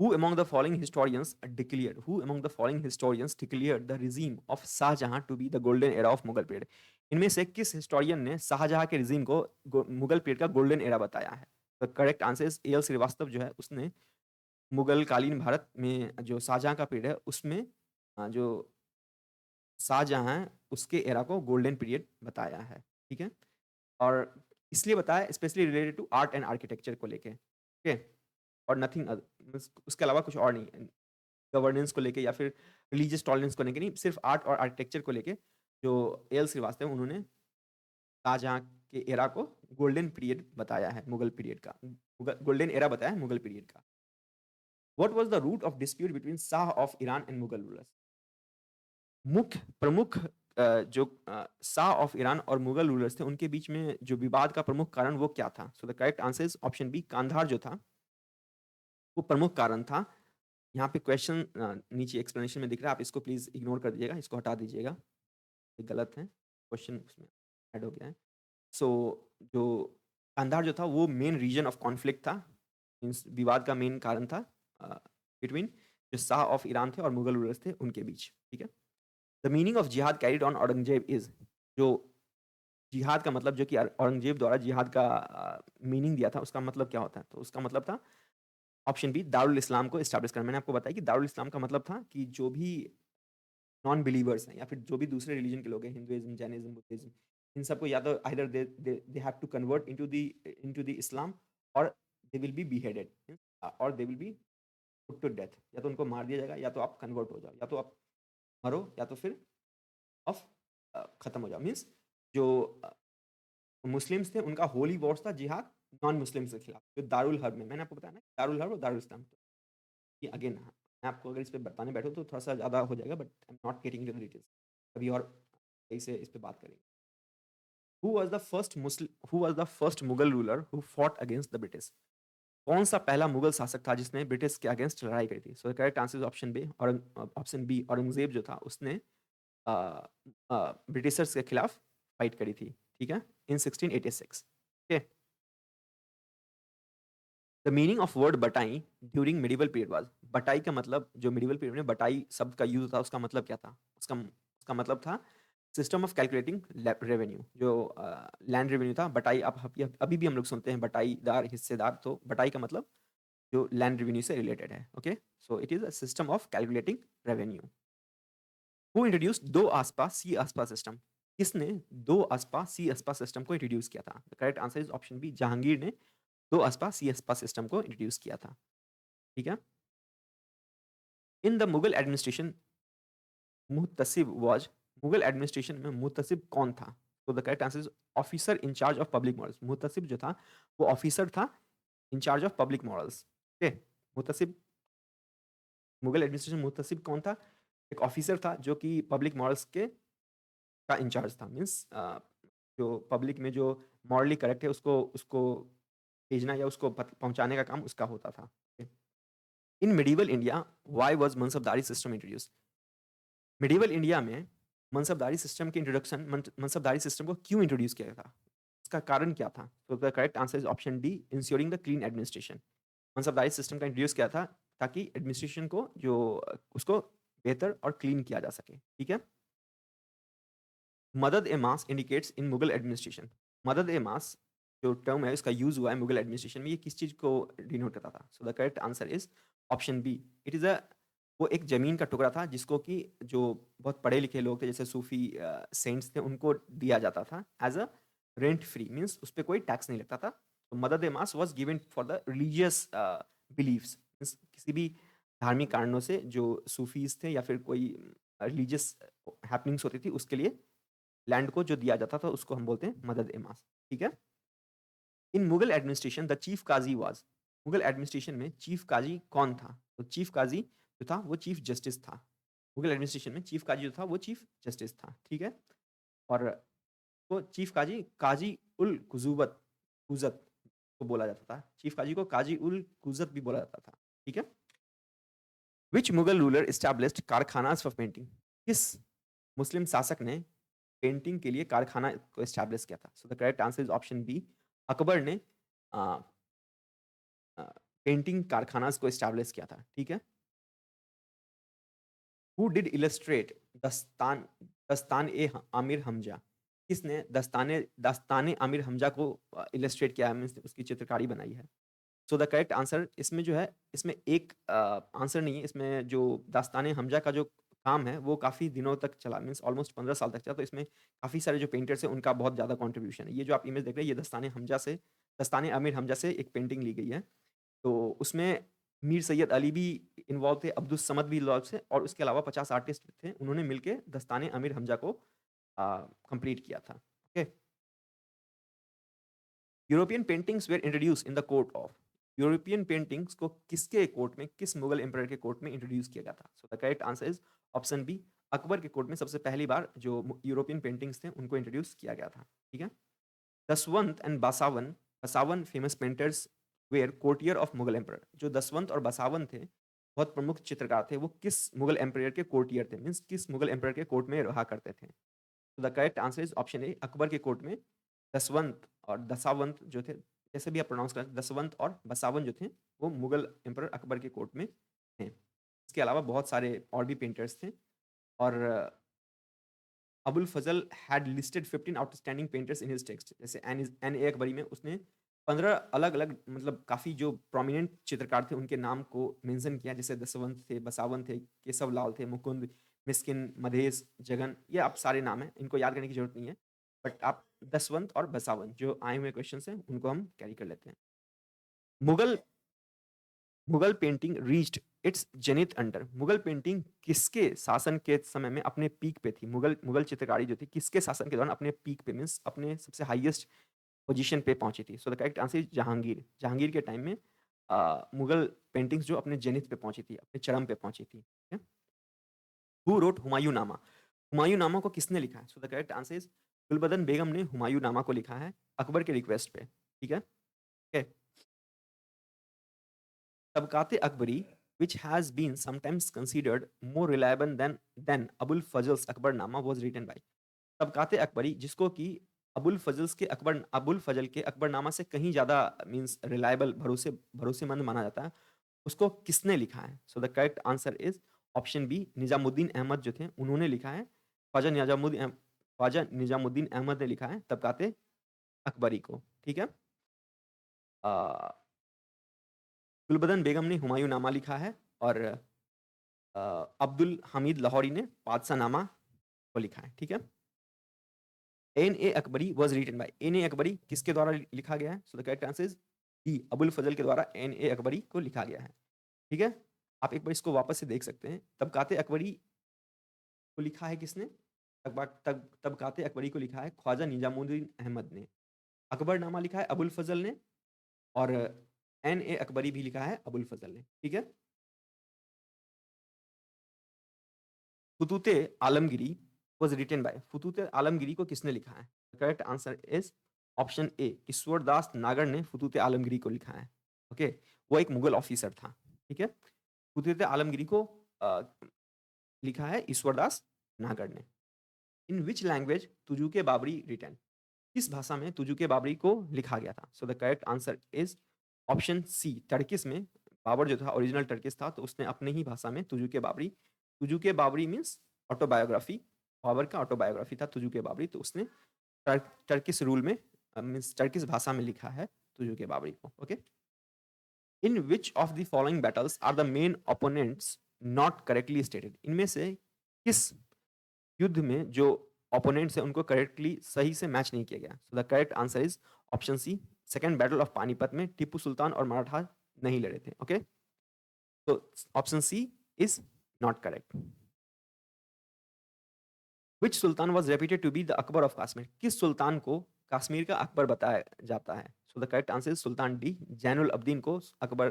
Speaker 1: Who among the following historians declared? Who among the following historians declared the regime of Shahjahan to be the golden era of Mughal period? इनमें से किस historian ने शाहजहां के regime को Mughal period का golden era बताया है? तो correct answer is A L Srivastava जो है उसने मुगल कालीन भारत में जो शाहजहां का पीरियड है उसमें जो शाहजहां उसके एरा को गोल्डन पीरियड बताया है। ठीक है। और इसलिए बताया specially related to art and architecture को लेके। ओके। और नथिंग उसके अलावा कुछ और नहीं, गवर्नेंस को लेके या फिर रिलीजियस टॉलरेंस को लेके नहीं, सिर्फ आर्ट और आर्किटेक्चर को लेके जो एल श्रीवास्तव उन्होंने शाहजहां के एरा को गोल्डन पीरियड बताया है, मुगल पीरियड का गोल्डन एरा बताया है मुगल पीरियड का। What was the root of dispute between Shah of Iran and Mughal rulers? मुख्य प्रमुख जो शाह ऑफ ईरान और मुगल रूलर्स थे उनके बीच में जो विवाद का प्रमुख कारण वो क्या था? So the correct answer is option B Kandahar जो था वो प्रमुख कारण था। यहाँ पे क्वेश्चन नीचे एक्सप्लेनेशन में दिख रहा है, आप इसको प्लीज इग्नोर कर दीजिएगा, इसको हटा दीजिएगा, ये गलत है, क्वेश्चन उसमें ऐड हो गया है। सो जो कांधार जो था वो मेन रीजन ऑफ कॉन्फ्लिक्ट था, मीन्स विवाद का मेन कारण था बिटवीन जो शाह ऑफ ईरान थे और मुगल रूलर्स थे उनके बीच। ठीक है। द मीनिंग ऑफ जिहाद कैरिड ऑन औरंगजेब इज, जो जिहाद का मतलब जो कि औरंगजेब द्वारा जिहाद का मीनिंग दिया था उसका मतलब क्या होता है? तो उसका मतलब था ऑप्शन बी दारुल इस्लाम को एस्टैब्लिश करना। मैंने आपको बताया कि दारुल इस्लाम का मतलब था कि जो भी नॉन बिलीवर्स हैं या फिर जो भी दूसरे रिलीजन के लोग हैं, हिंदुइज्म, जैनिज्म, बुद्धिज्म, इन सबको या तो either they have to convert into the Islam और दे विल बी बीहेडेड और they will be put to death. या तो उनको मार दिया जाएगा या तो आप कन्वर्ट हो जाओ, या तो आप मरो या तो फिर ऑफ खत्म हो जाओ। मीन्स जो मुस्लिम्स थे उनका होली वॉर्स था जिहाद नॉन मुस्लिम्स के खिलाफ, जो दारुल हर्ब में मैंने आपको बताया ना, दारुल हर्ब और दारुल इस्लाम। ये अगेन मैं आपको अगर इस पे बताने बैठूँ तो थोड़ा सा ज़्यादा हो जाएगा, but I am not getting into the details. अभी और सही से इस पे बात करेंगे। Who was the first Mughal ruler who fought against the British? कौन सा पहला मुगल शासक था जिसने ब्रिटिश के अगेंस्ट लड़ाई करी थी? So correct answer is option B और ऑप्शन बी औरंगजेब जो था उसने ब्रिटिशर्स के खिलाफ फाइट करी थी। ठीक है, इन 1686। Okay. The meaning of word बटाई ड्यूरिंग मिडिवल पीरियड वाज, बटाई का मतलब जो मिडिवल पीरियड में बटाई शब्द का यूज था उसका मतलब क्या था? उसका मतलब था सिस्टम ऑफ कैलकुलेटिंग रेवेन्यू, जो लैंड रेवेन्यू था। बटाई आप अभी भी हम लोग सुनते हैं बटाईदार हिस्सेदार, तो बटाई का मतलब जो लैंड रेवेन्यू से रिलेटेड है। Okay. So it is a system of calculating revenue. Who introduce दो आसपा सी आसपा सिस्टम? किसने दो आसपा सी आसपा सिस्टम को इंट्रोड्यूस किया था? Correct answer is option B Jahangir ने दो आसपा सी आसपा सिस्टम को इंट्रोड्यूस किया था। ठीक है। In the Mughal administration muhtasib was, Mughal administration में मुहतसिब कौन था? तो the correct answer is officer in charge of public morals. मुहतसिब जो था वो ऑफिसर था in charge of public morals. Okay. मुहतसिब, मुगल एडमिनिस्ट्रेशन मुहतसिब कौन था? एक ऑफिसर था जो कि पब्लिक मॉरल्स के का इंचार्ज था। मीन्स जो पब्लिक में जो मॉरली करेक्ट है उसको उसको भेजना या उसको पहुंचाने का काम उसका होता था। In medieval India why was mansabdari system introduce? Medieval India में मनसबदारी सिस्टम के इंट्रोडक्शन, मनसबदारी सिस्टम को क्यों इंट्रोड्यूस किया गया था? इसका कारण क्या था? तो the correct answer is option D ensuring the clean administration. मनसबदारी system का इंट्रोड्यूस किया था ताकि एडमिनिस्ट्रेशन को जो उसको बेहतर और क्लीन किया जा सके। ठीक है। मदद ए मास इंडिकेट्स इन मुगल एडमिनिस्ट्रेशन। मदद ए मास जो टर्म है इसका यूज हुआ है मुगल एडमिनिस्ट्रेशन में, ये किस चीज को डिनोट करता था? So the correct answer is option B, it is a वो एक ज़मीन का टुकड़ा था जिसको कि जो बहुत पढ़े-लिखे लोग थे जैसे सूफ़ी सेंट्स थे उनको दिया जाता था as a rent free means उसपे कोई टैक्स नहीं लगता था। तो madad-i-maash was given for the religious beliefs means किसी भी धार्मिक कारणों से जो सूफ़ीज़ थे या फिर कोई रिलीजियस हैपनिंग्स होती थी उसके लिए लैंड को जो दिया जाता था उसको हम बोलते हैं मदद-ए-मास, ठीक है? In Mughal administration the chief qazi was Mughal administration में चीफ काज़ी कौन था? तो चीफ काज़ी जो था वो चीफ जस्टिस था। मुगल एडमिनिस्ट्रेशन में चीफ काज़ी जो था वो चीफ जस्टिस था, ठीक है? और वो चीफ काज़ी काज़ी उल कुज़ुबत कुज़त को बोला जाता था। चीफ काज़ी को काज़ी उल कुज़त भी बोला जाता था, ठीक है? Which Mughal ruler established karkhanas for painting? किस मुस्लिम शासक ने पेंटिंग के लिए कारखाना को एस्टैब्लिश किया था? So the correct answer is option B Akbar ने अ अ, पेंटिंग कारखानाज़ को एस्टैब्लिश किया था, ठीक है? Who did illustrate Dastan Dastan-e Amir Hamza? किसने दस्तान-ए आमिर हमजा को इलस्ट्रेट किया है मीन्स उसकी चित्रकारी बनाई है? सो द करेक्ट आंसर इसमें जो है, इसमें एक आंसर नहीं है, इसमें जो दास्तान-ए हमजा का जो काम है, वो काफ़ी दिनों तक चला मीन्स ऑलमोस्ट 15 साल तक चला, तो इसमें काफ़ी सारे जो पेंटर्स हैं, उनका बहुत ज़्यादा कॉन्ट्रिब्यूशन है। ये जो आप इमेज देख रहे हैं, ये दस्तान-ए आमिर हमजा से एक पेंटिंग ली गई है। तो उसमें मीर सैयद अली भी इन्वॉल्व थे, अब्दुस समद भी इन्वॉल्व थे और उसके अलावा 50 आर्टिस्ट थे, उन्होंने मिलके दस्तान-ए-आमिर हमजा को कंप्लीट किया था। Okay? European paintings were introduced in the court of European paintings को किसके कोर्ट में, किस मुगल एम्परर के कोर्ट में इंट्रोड्यूस किया गया था? So the correct answer is option B Akbar के कोर्ट में सबसे पहली बार जो यूरोपियन पेंटिंग्स थे उनको इंट्रोड्यूस किया गया था, ठीक है? Daswant and Basawan Basawan famous painters were courtier of Mughal emperor. जो दसवंत और बसावन थे बहुत प्रमुख चित्रकार थे, वो किस मुगल एम्परर के कोर्टियर थे मीन्स किस मुगल एम्परर के कोर्ट में रहा करते थे? तो the correct answer is option ए अकबर के कोर्ट में दसवंत और दसावंत जो थे, जैसे भी आप प्रोनाउंस करें, दसवंत और बसावन जो थे वो मुगल एम्परर अकबर के कोर्ट में थे। इसके अलावा बहुत सारे और भी पेंटर्स थे और Abul Fazl had listed 15 outstanding painters in his text. जैसे एन ए अकबरी में उसने 15 अलग-अलग मतलब काफ़ी जो प्रोमिनेंट चित्रकार थे उनके नाम को मेंशन किया, जैसे दसवंत थे, बसावन थे, केशव लाल थे, मुकुंद, मिस्किन, मधेश, जगन, ये आप सारे नाम हैं, इनको याद करने की ज़रूरत नहीं है। बट आप दसवंत और बसावन जो आए हुए क्वेश्चंस हैं उनको हम कैरी कर लेते हैं। Mughal Mughal painting reached it's zenith under Mughal painting किसके शासन के समय में अपने पीक पे थी? मुगल मुगल चित्रकारी जो थी किसके शासन के दौरान अपने पीक पे मीन्स अपने सबसे हाईएस्ट पोजीशन पे पहुंची थी? So the correct answer is Jahangir. Jahangir के टाइम में मुगल पेंटिंग्स जो अपने जेनिथ पे पहुंची थी, अपने चरम पे पहुंची थी। हु रोट हुमायूं नामा? हुमायूं नामा को किसने लिखा है? So the correct answer is Gulbadan Begum ने हुमायूं नामा को लिखा है अकबर के रिक्वेस्ट पे, ठीक है? Okay. Tabaqat-e-Akbari, which has been sometimes considered more reliable than Abul Fazl's Akbarnama, was written by. तबकात-ए-अकबरी जिसको कि अबुल फजल के अकबरनामा से कहीं ज़्यादा मीन्स रिलायबल भरोसेमंद माना जाता है, उसको किसने लिखा है? So the correct answer is option B Nizamuddin Ahmad जो थे उन्होंने लिखा है। ख्वाजा निज़ामुद्दीन अहमद ने लिखा है तबकात-ए-अकबरी को, ठीक है? अ गुलबदन बेगम ने हुमायूँनामा लिखा है और अ, अब्दुल हमीद लाहौरी ने बादशाहनामा को लिखा है, ठीक है? Ain i Akbari was written by Ain i Akbari किसके द्वारा लिखा गया है? So the correct answer is B Abul Fazal के द्वारा एन ए अकबरी को लिखा गया है, ठीक है? आप एक बार इसको वापस से देख सकते हैं। तबकात-ए-अकबरी को लिखा है किसने? तबकात-ए-अकबरी को लिखा है ख्वाजा निज़ामुद्दीन अहमद ने। अकबरनामा लिखा है अबुल फज़ल ने और एन ए अकबरी भी लिखा है अबुल फज़ल ने, ठीक है? Futuhat Alamgiri was written by Futuhat Alamgiri को किसने लिखा है? Correct answer is option A Ishwardas Nagar ने फुतूत आलमगीरी को लिखा है। ओके? वो एक मुगल ऑफिसर था। ठीक है? फुतूत आलमगीरी को अ, लिखा है ईश्वरदास नागर ने। In which language Tuzuk Baburi written? किस भाषा में तुजुक बाबरी को लिखा गया था? So the correct answer is option C Turkish में। बाबर जो था ओरिजिनल टर्किश था, तो उसने अपने ही भाषा में तुजुक बाबरी मीन्स ऑटोबायोग्राफी, बाबर का ऑटोबायोग्राफी था तुजुक बाबरी, तो उसने टर्किश रूल में मीन्स टर्किश भाषा में लिखा है तुजुक बाबरी को। Okay? In which of the following battles are the main opponents not correctly stated? इनमें से किस युद्ध में जो ओपोनेंट्स हैं उनको करेक्टली सही से मैच नहीं किया गया? So the correct answer is option C, second battle of Panipat में टीपू सुल्तान और मराठा नहीं लड़े थे। ओके, तो option C is not correct. Which sultan was reputed to be the Akbar of Kashmir? किस सुल्तान को कश्मीर का अकबर बताया जाता है? So the correct answer is Sultan डी जैनुल अब्दीन को अकबर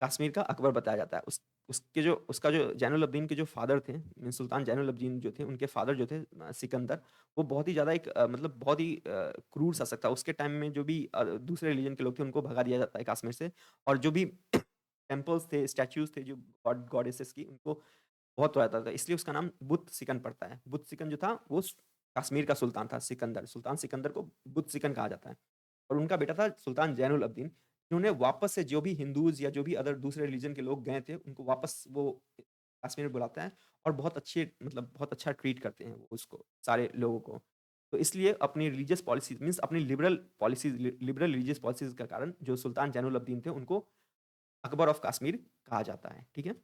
Speaker 1: कश्मीर का अकबर बताया जाता है। उसका जो जैनुल अब्दीन के जो फादर थे, सुल्तान जैनुल अब्दीन जो थे, उनके फादर जो थे सिकंदर, वो बहुत ही ज़्यादा एक मतलब बहुत ही क्रूर शासक था। उसके टाइम में जो भी दूसरे रिलीजन के लोग थे उनको भगा दिया जाता है कश्मीर से, और जो भी टेम्पल्स थे, स्टैच्यूज थे जो गॉड गॉडेसेस की, उनको बहुत रहता था, इसलिए उसका नाम बुत सिकन पड़ता है। बुत सिकन जो था वो कश्मीर का सुल्तान था, सिकंदर, सुल्तान सिकंदर को बुत सिकन कहा जाता है। और उनका बेटा था सुल्तान जैनुल अब्दीन, जिन्होंने वापस से जो भी हिंदूज या जो भी अदर दूसरे रिलीजन के लोग गए थे उनको वापस वो कश्मीर में बुलाता है, और बहुत अच्छे मतलब बहुत अच्छा ट्रीट करते हैं वो उसको, सारे लोगों को। तो इसलिए अपनी रिलीजियस पॉलिसीज मीन्स अपनी liberal policies, liberal religious policies के कारण जो सुल्तान जैनुल अब्दीन थे उनको अकबर ऑफ कश्मीर कहा जाता है। ठीक है।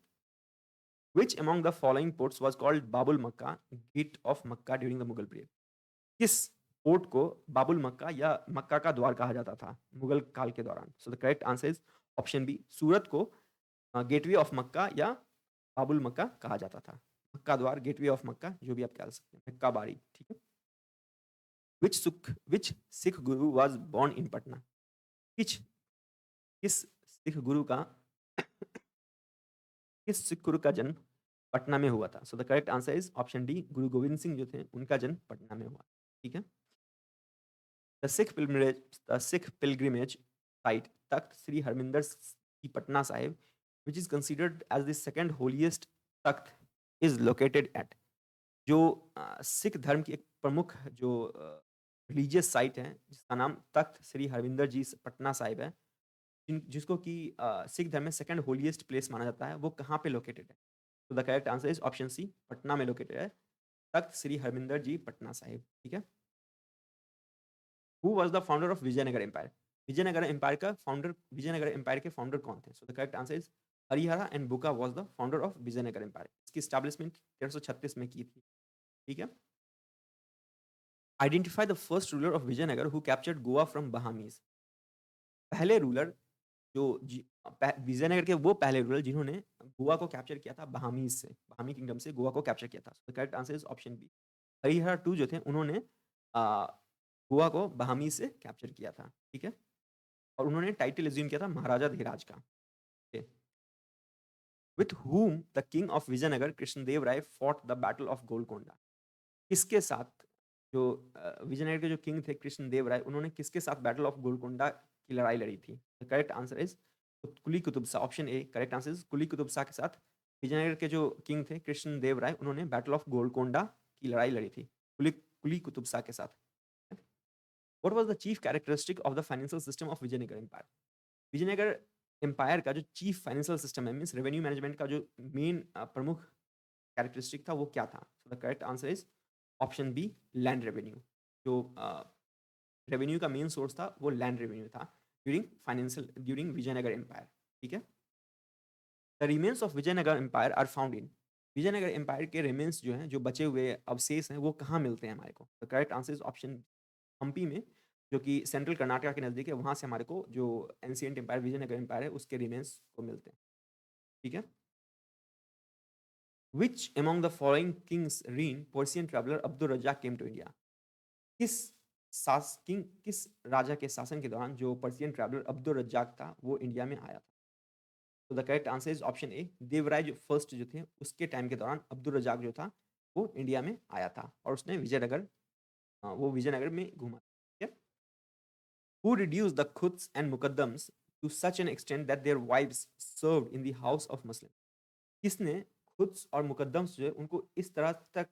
Speaker 1: Which among the following ports was called Babul Makkah, Gate of Makkah during the Mughal period? किस पोर्ट को बाबुल मक्का या मक्का का द्वार कहा जाता था मुगल काल के दौरान? So the correct answer is option B, Surat को गेटवे ऑफ मक्का या बाबुल मक्का कहा जाता था। मक्का द्वार, गेटवे ऑफ मक्का, जो भी आप कह सकते हैं, मक्का बारी। ठीक है। विच सिख गुरु वाज बॉर्न इन पटना? किस किस सिख गुरु का किस सिख गुरु का जन्म पटना में हुआ था? So the correct answer is option D, गुरु गोविंद सिंह जो थे उनका जन्म पटना में हुआ। ठीक है। द सिख पिलग्रिमेज साइट तख्त श्री हरमिंदर की Patna Sahib, which is considered as the second holiest Takht, is located at? जो सिख धर्म की एक प्रमुख जो रिलीजियस साइट है जिसका नाम तख्त श्री हरमिंदर जी पटना साहिब है, जिसको कि सिख धर्म में सेकंड होलीएस्ट प्लेस माना जाता है, वो कहाँ पे लोकेटेड है? तो the correct answer is option C, Patna में लोकेटेड है तख्त श्री हरमिंदर जी पटना साहिब। ठीक है। Who was the founder of Vijayanagar empire? Vijayanagar empire का फाउंडर, विजयनगर एम्पायर के फाउंडर कौन थे? So the correct answer is Harihara and Bukka was the founder of Vijayanagar empire. इसकी स्टैब्लिशमेंट 1336 में की थी। ठीक है। Identify the first ruler of Vijayanagara who captured Goa from Bahmanis? पहले रूलर जो विजयनगर के वो पहले रूलर जिन्होंने गोवा को कैप्चर किया था बहामीज से, बहामी किंगडम से गोवा को कैप्चर किया था। So the correct answer is option B, Harihara two जो थे उन्होंने गोवा को बहामीज से कैप्चर किया था। ठीक है। और उन्होंने टाइटल एज्यूम किया था महाराजा धीराज का। With whom the king of Vijayanagar Krishnadeva Raya fought the battle of Golconda? किसके साथ जो विजयनगर के जो किंग थे कृष्णदेव राय, उन्होंने किसके साथ बैटल ऑफ गोलकोंडा की लड़ाई लड़ी थी? The correct answer is Quli Qutb Shah. Option A correct answer is Quli Qutb Shah के साथ विजयनगर के जो किंग थे कृष्णदेव राय, उन्होंने बैटल ऑफ गोलकोंडा की लड़ाई लड़ी थी कुली कुतुब शाह के साथ। What was the chief characteristic of the financial system of Vijayanagar empire? Vijayanagar empire का जो चीफ फाइनेंशियल सिस्टम है मीन्स रेवेन्यू मैनेजमेंट का जो मेन प्रमुख कैरेक्टरिस्टिक था वो क्या था? So the correct answer is option B, land revenue. जो रेवेन्यू का मेन सोर्स था वो लैंड रेवेन्यू था ड्यूरिंग विजयनगर एम्पायर। ठीक है। The remains of Vijayanagar empire are found in? Vijayanagar empire के रिमेन्स जो हैं, जो बचे हुए अवशेष हैं, वो कहाँ मिलते हैं हमारे को? The correct answer is option Hampi में, जो कि सेंट्रल कर्नाटका के नज़दीक है, वहाँ से हमारे को जो एंशिएंट एम्पायर विजयनगर एम्पायर है उसके रिमेन्स को मिलते हैं। ठीक है। Which among the following kings reign Persian traveller Abdul Razzaq came to India? किस राजा के शासन के दौरान जो पर्सियन ट्रैवलर अब्दुल रज्जाक था वो इंडिया में आया था? तो the correct answer is option ए, देवराय जो फर्स्ट जो थे उसके टाइम के दौरान अब्दुल रज्जाक जो था वो इंडिया में आया था, और उसने विजयनगर में घूमा। ठीक है। Who reduced the Quds and Muqaddams to such an extent that their wives served in the house of Muslim? किसने खुद्स और मुकद्दम्स जो है उनको इस तरह तक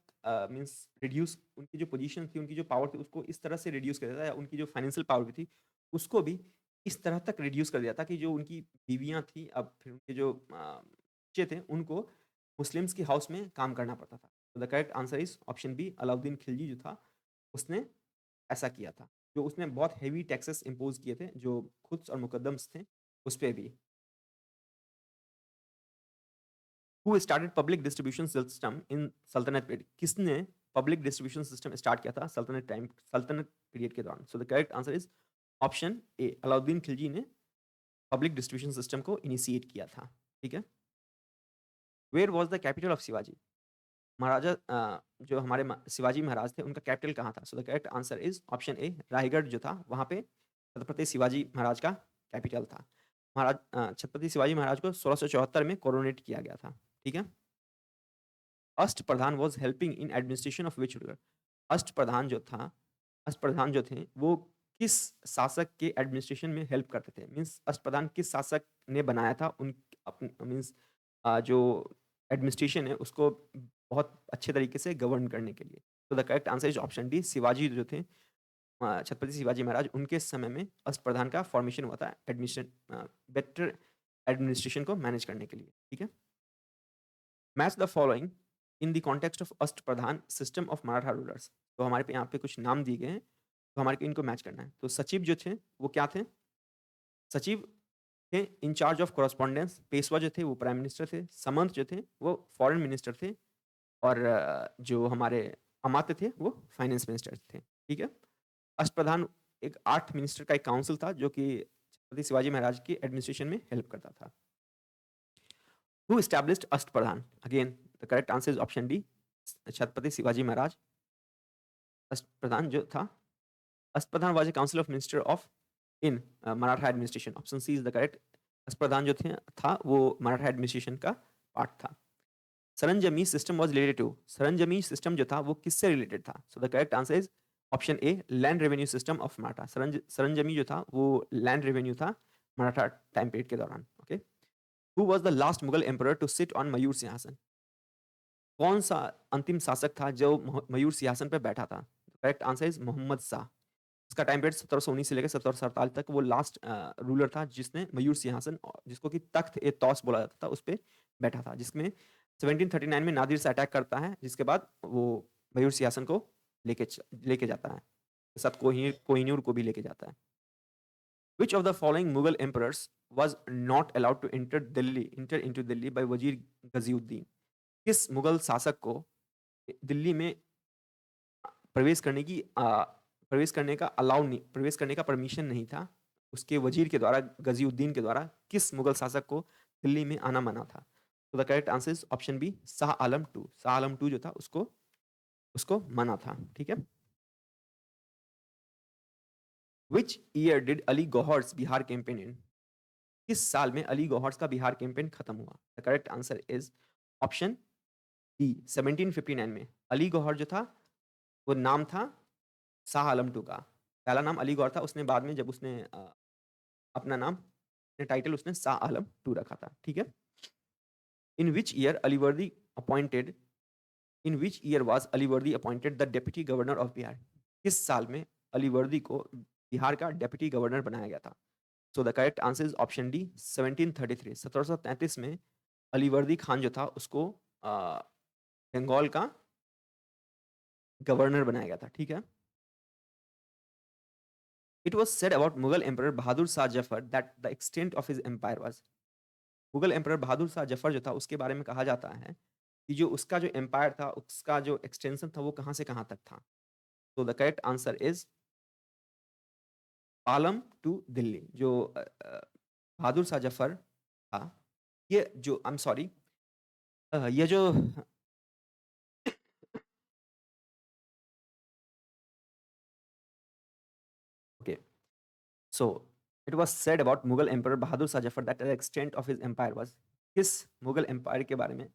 Speaker 1: मींस रिड्यूस, उनकी जो पोजीशन थी, उनकी जो पावर थी, उसको इस तरह से रिड्यूस कर दिया था, या उनकी जो फाइनेंशियल पावर भी थी उसको भी इस तरह तक रिड्यूस कर दिया था कि जो उनकी बीवियां थी, अब फिर उनके जो बच्चे थे, उनको मुस्लिम्स की हाउस में काम करना पड़ता था। तो the correct answer is option B, Alauddin Khilji जो था उसने ऐसा किया था। जो उसने बहुत हेवी टैक्सेस इम्पोज किए थे जो खुद्स और मुकद्दम्स थे उस पे भी। Who started public distribution system in सल्तनत पीरियड? किसने पब्लिक डिस्ट्रीब्यूशन सिस्टम स्टार्ट किया था सल्तनत पीरियड के दौरान? So the correct answer is option A, Alauddin Khilji ने पब्लिक डिस्ट्रीब्यूशन सिस्टम को इनिशिएट किया था। ठीक है। Where was the capital of Shivaji? Maharaja जो हमारे शिवाजी महाराज थे उनका कैपिटल कहाँ था? So the correct answer is option A, Raigad जो था वहाँ पे छत्रपति शिवाजी महाराज का कैपिटल था। छत्रपति शिवाजी महाराज को 1674 में कोरोनेट किया गया था। ठीक है। Ashtapradhan was helping in administration of which ruler? Ashtapradhan जो था, अष्टप्रधान जो थे वो किस शासक के एडमिनिस्ट्रेशन में हेल्प करते थे? मीन्स अष्टप्रधान किस शासक ने बनाया था उन मीन्स जो एडमिनिस्ट्रेशन है उसको बहुत अच्छे तरीके से गवर्न करने के लिए। तो the correct answer is option D, Shivaji जो थे छत्रपति शिवाजी महाराज उनके समय में अष्टप्रधान का फॉर्मेशन हुआ था बेटर एडमिनिस्ट्रेशन को मैनेज करने के लिए। ठीक है। Match the following in the context of Ashtapradhan system of Maratha rulers. तो हमारे पे यहाँ पे कुछ नाम दिए गए हैं, तो हमारे को इनको मैच करना है। तो सचिव जो थे वो क्या थे? सचिव थे इंचार्ज ऑफ कॉरस्पॉन्डेंस। पेशवा जो थे वो प्राइम मिनिस्टर थे। समंत जो थे वो फॉरेन मिनिस्टर थे। और जो हमारे अमात्य थे वो फाइनेंस मिनिस्टर थे। ठीक है। अष्टप्रधान एक 8 मिनिस्टर का एक काउंसिल था जो कि छत्रपति शिवाजी महाराज की एडमिनिस्ट्रेशन में हेल्प करता था। Who established Ashtapradhan? Again the correct answer is option D, Chhatrapati Shivaji Maharaj. Ashtapradhan जो था, Ashtapradhan was a council of minister of in Maratha administration. Option C is the correct. Ashtapradhan जो थे था वो मराठा एडमिनिस्ट्रेशन का पार्ट था। Saranjami system was related to? Saranjami system जो था वो किससे रिलेटेड था? So the correct answer is option A, land revenue system of Maratha. सरंजमी जो था वो लैंड रेवेन्यू था मराठा टाइम पीरियड के दौरान। Okay. Who was the last Mughal emperor to sit on Mayur Singhasan? कौन सा अंतिम शासक था जो मयूर सिंहासन पर बैठा था? Correct answer is Mohammad Shah. इसका टाइम पीरियड 1719 से लेकर 1747 तक वो लास्ट रूलर था जिसने मयूर सिंहासन, जिसको कि तख्त ए तौस बोला जाता था, उस पर बैठा था, जिसमें 1739 में नादिर से अटैक करता है, जिसके बाद वो मयूर सिंहासन को लेके जाता है, साथ कोहिनूर को भी लेके जाता है। Which of the following Mughal emperors was not allowed to enter into Delhi by वजीर गजीउद्दीन? किस मुगल शासक को दिल्ली में प्रवेश करने की प्रवेश करने का परमिशन नहीं था? उसके वजीर के द्वारा, गजीउद्दीन के द्वारा किस मुगल शासक को दिल्ली में आना मना था? तो the correct answer is option B, Shah Alam two. Shah Alam two जो था उसको उसको मना था। ठीक है। Which year did Ali Gauhar's Bihar campaign in? किस साल में अली गौहर्स का बिहार कैंपेन खत्म हुआ? The correct answer is option D, 1759 में। अली गौहर जो था वो नाम था शाह आलम टू का। पहला नाम अली गौहर था, उसने बाद में जब उसने अपना नाम, टाइटल उसने शाह आलम टू रखा था। ठीक है। In which year Alivardi appointed in which year was Alivardi appointed the deputy governor of Bihar? किस साल में अलीवर्दी को बिहार का डेप्यूटी गवर्नर बनाया गया था? So the correct answer is option D, 1733। 1733 में अलीवर्दी खान जो था उसको बंगाल का गवर्नर बनाया गया था। ठीक है। It was said about Mughal emperor Bahadur Shah Zafar that the extent of his empire was? Mughal emperor Bahadur Shah Zafar जो था उसके बारे में कहा जाता है कि जो उसका जो एम्पायर था उसका जो एक्सटेंशन था वो कहाँ से कहाँ तक था? तो the correct answer is Palam to Delhi. जो बहादुर शाह जफर था, ये जो आई एम सॉरी, ये जो okay, so it was said about Mughal emperor Bahadur Shah Zafar that the extent of his empire was? किस मुगल एम्पायर के बारे में,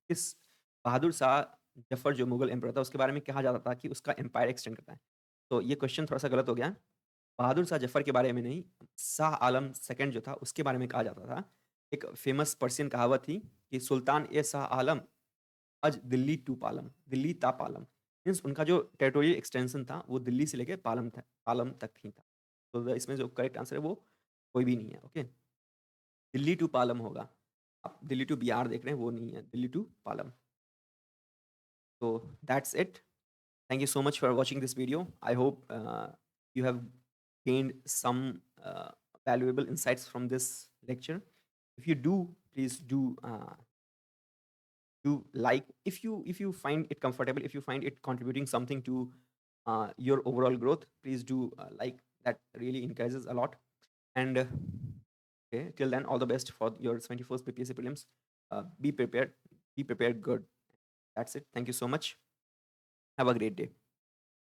Speaker 1: किस बहादुर शाह जफर जो मुगल एम्पर था उसके बारे में कहा जाता था कि उसका एम्पायर एक्सटेंड करता है? तो ये क्वेश्चन थोड़ा सा गलत हो गया। बहादुर शाह जफर के बारे में नहीं, शाह आलम सेकंड जो था उसके बारे में कहा जाता था। एक फेमस पर्शियन कहावत थी कि सुल्तान ए शाह आलम अज दिल्ली टू पालम, दिल्ली ता पालम। मीन्स उनका जो टेरिटोरियल एक्सटेंशन था वो दिल्ली से लेके पालम तक ही था। तो इसमें जो करेक्ट आंसर है वो कोई भी नहीं है। ओके, दिल्ली टू पालम होगा। आप दिल्ली टू बिहार देख रहे हैं, वो नहीं है, दिल्ली टू पालम। तो that's it. Thank you so much for watching this video. I hope you have gained some valuable insights from this lecture. If you do, please do like, if you find it comfortable, if you find it contributing something to your overall growth, please do like. That really encourages a lot. And okay, till then, all the best for your 21st BPSC prelims. Be prepared, be prepared good. That's it. Thank you so much. Have a great day.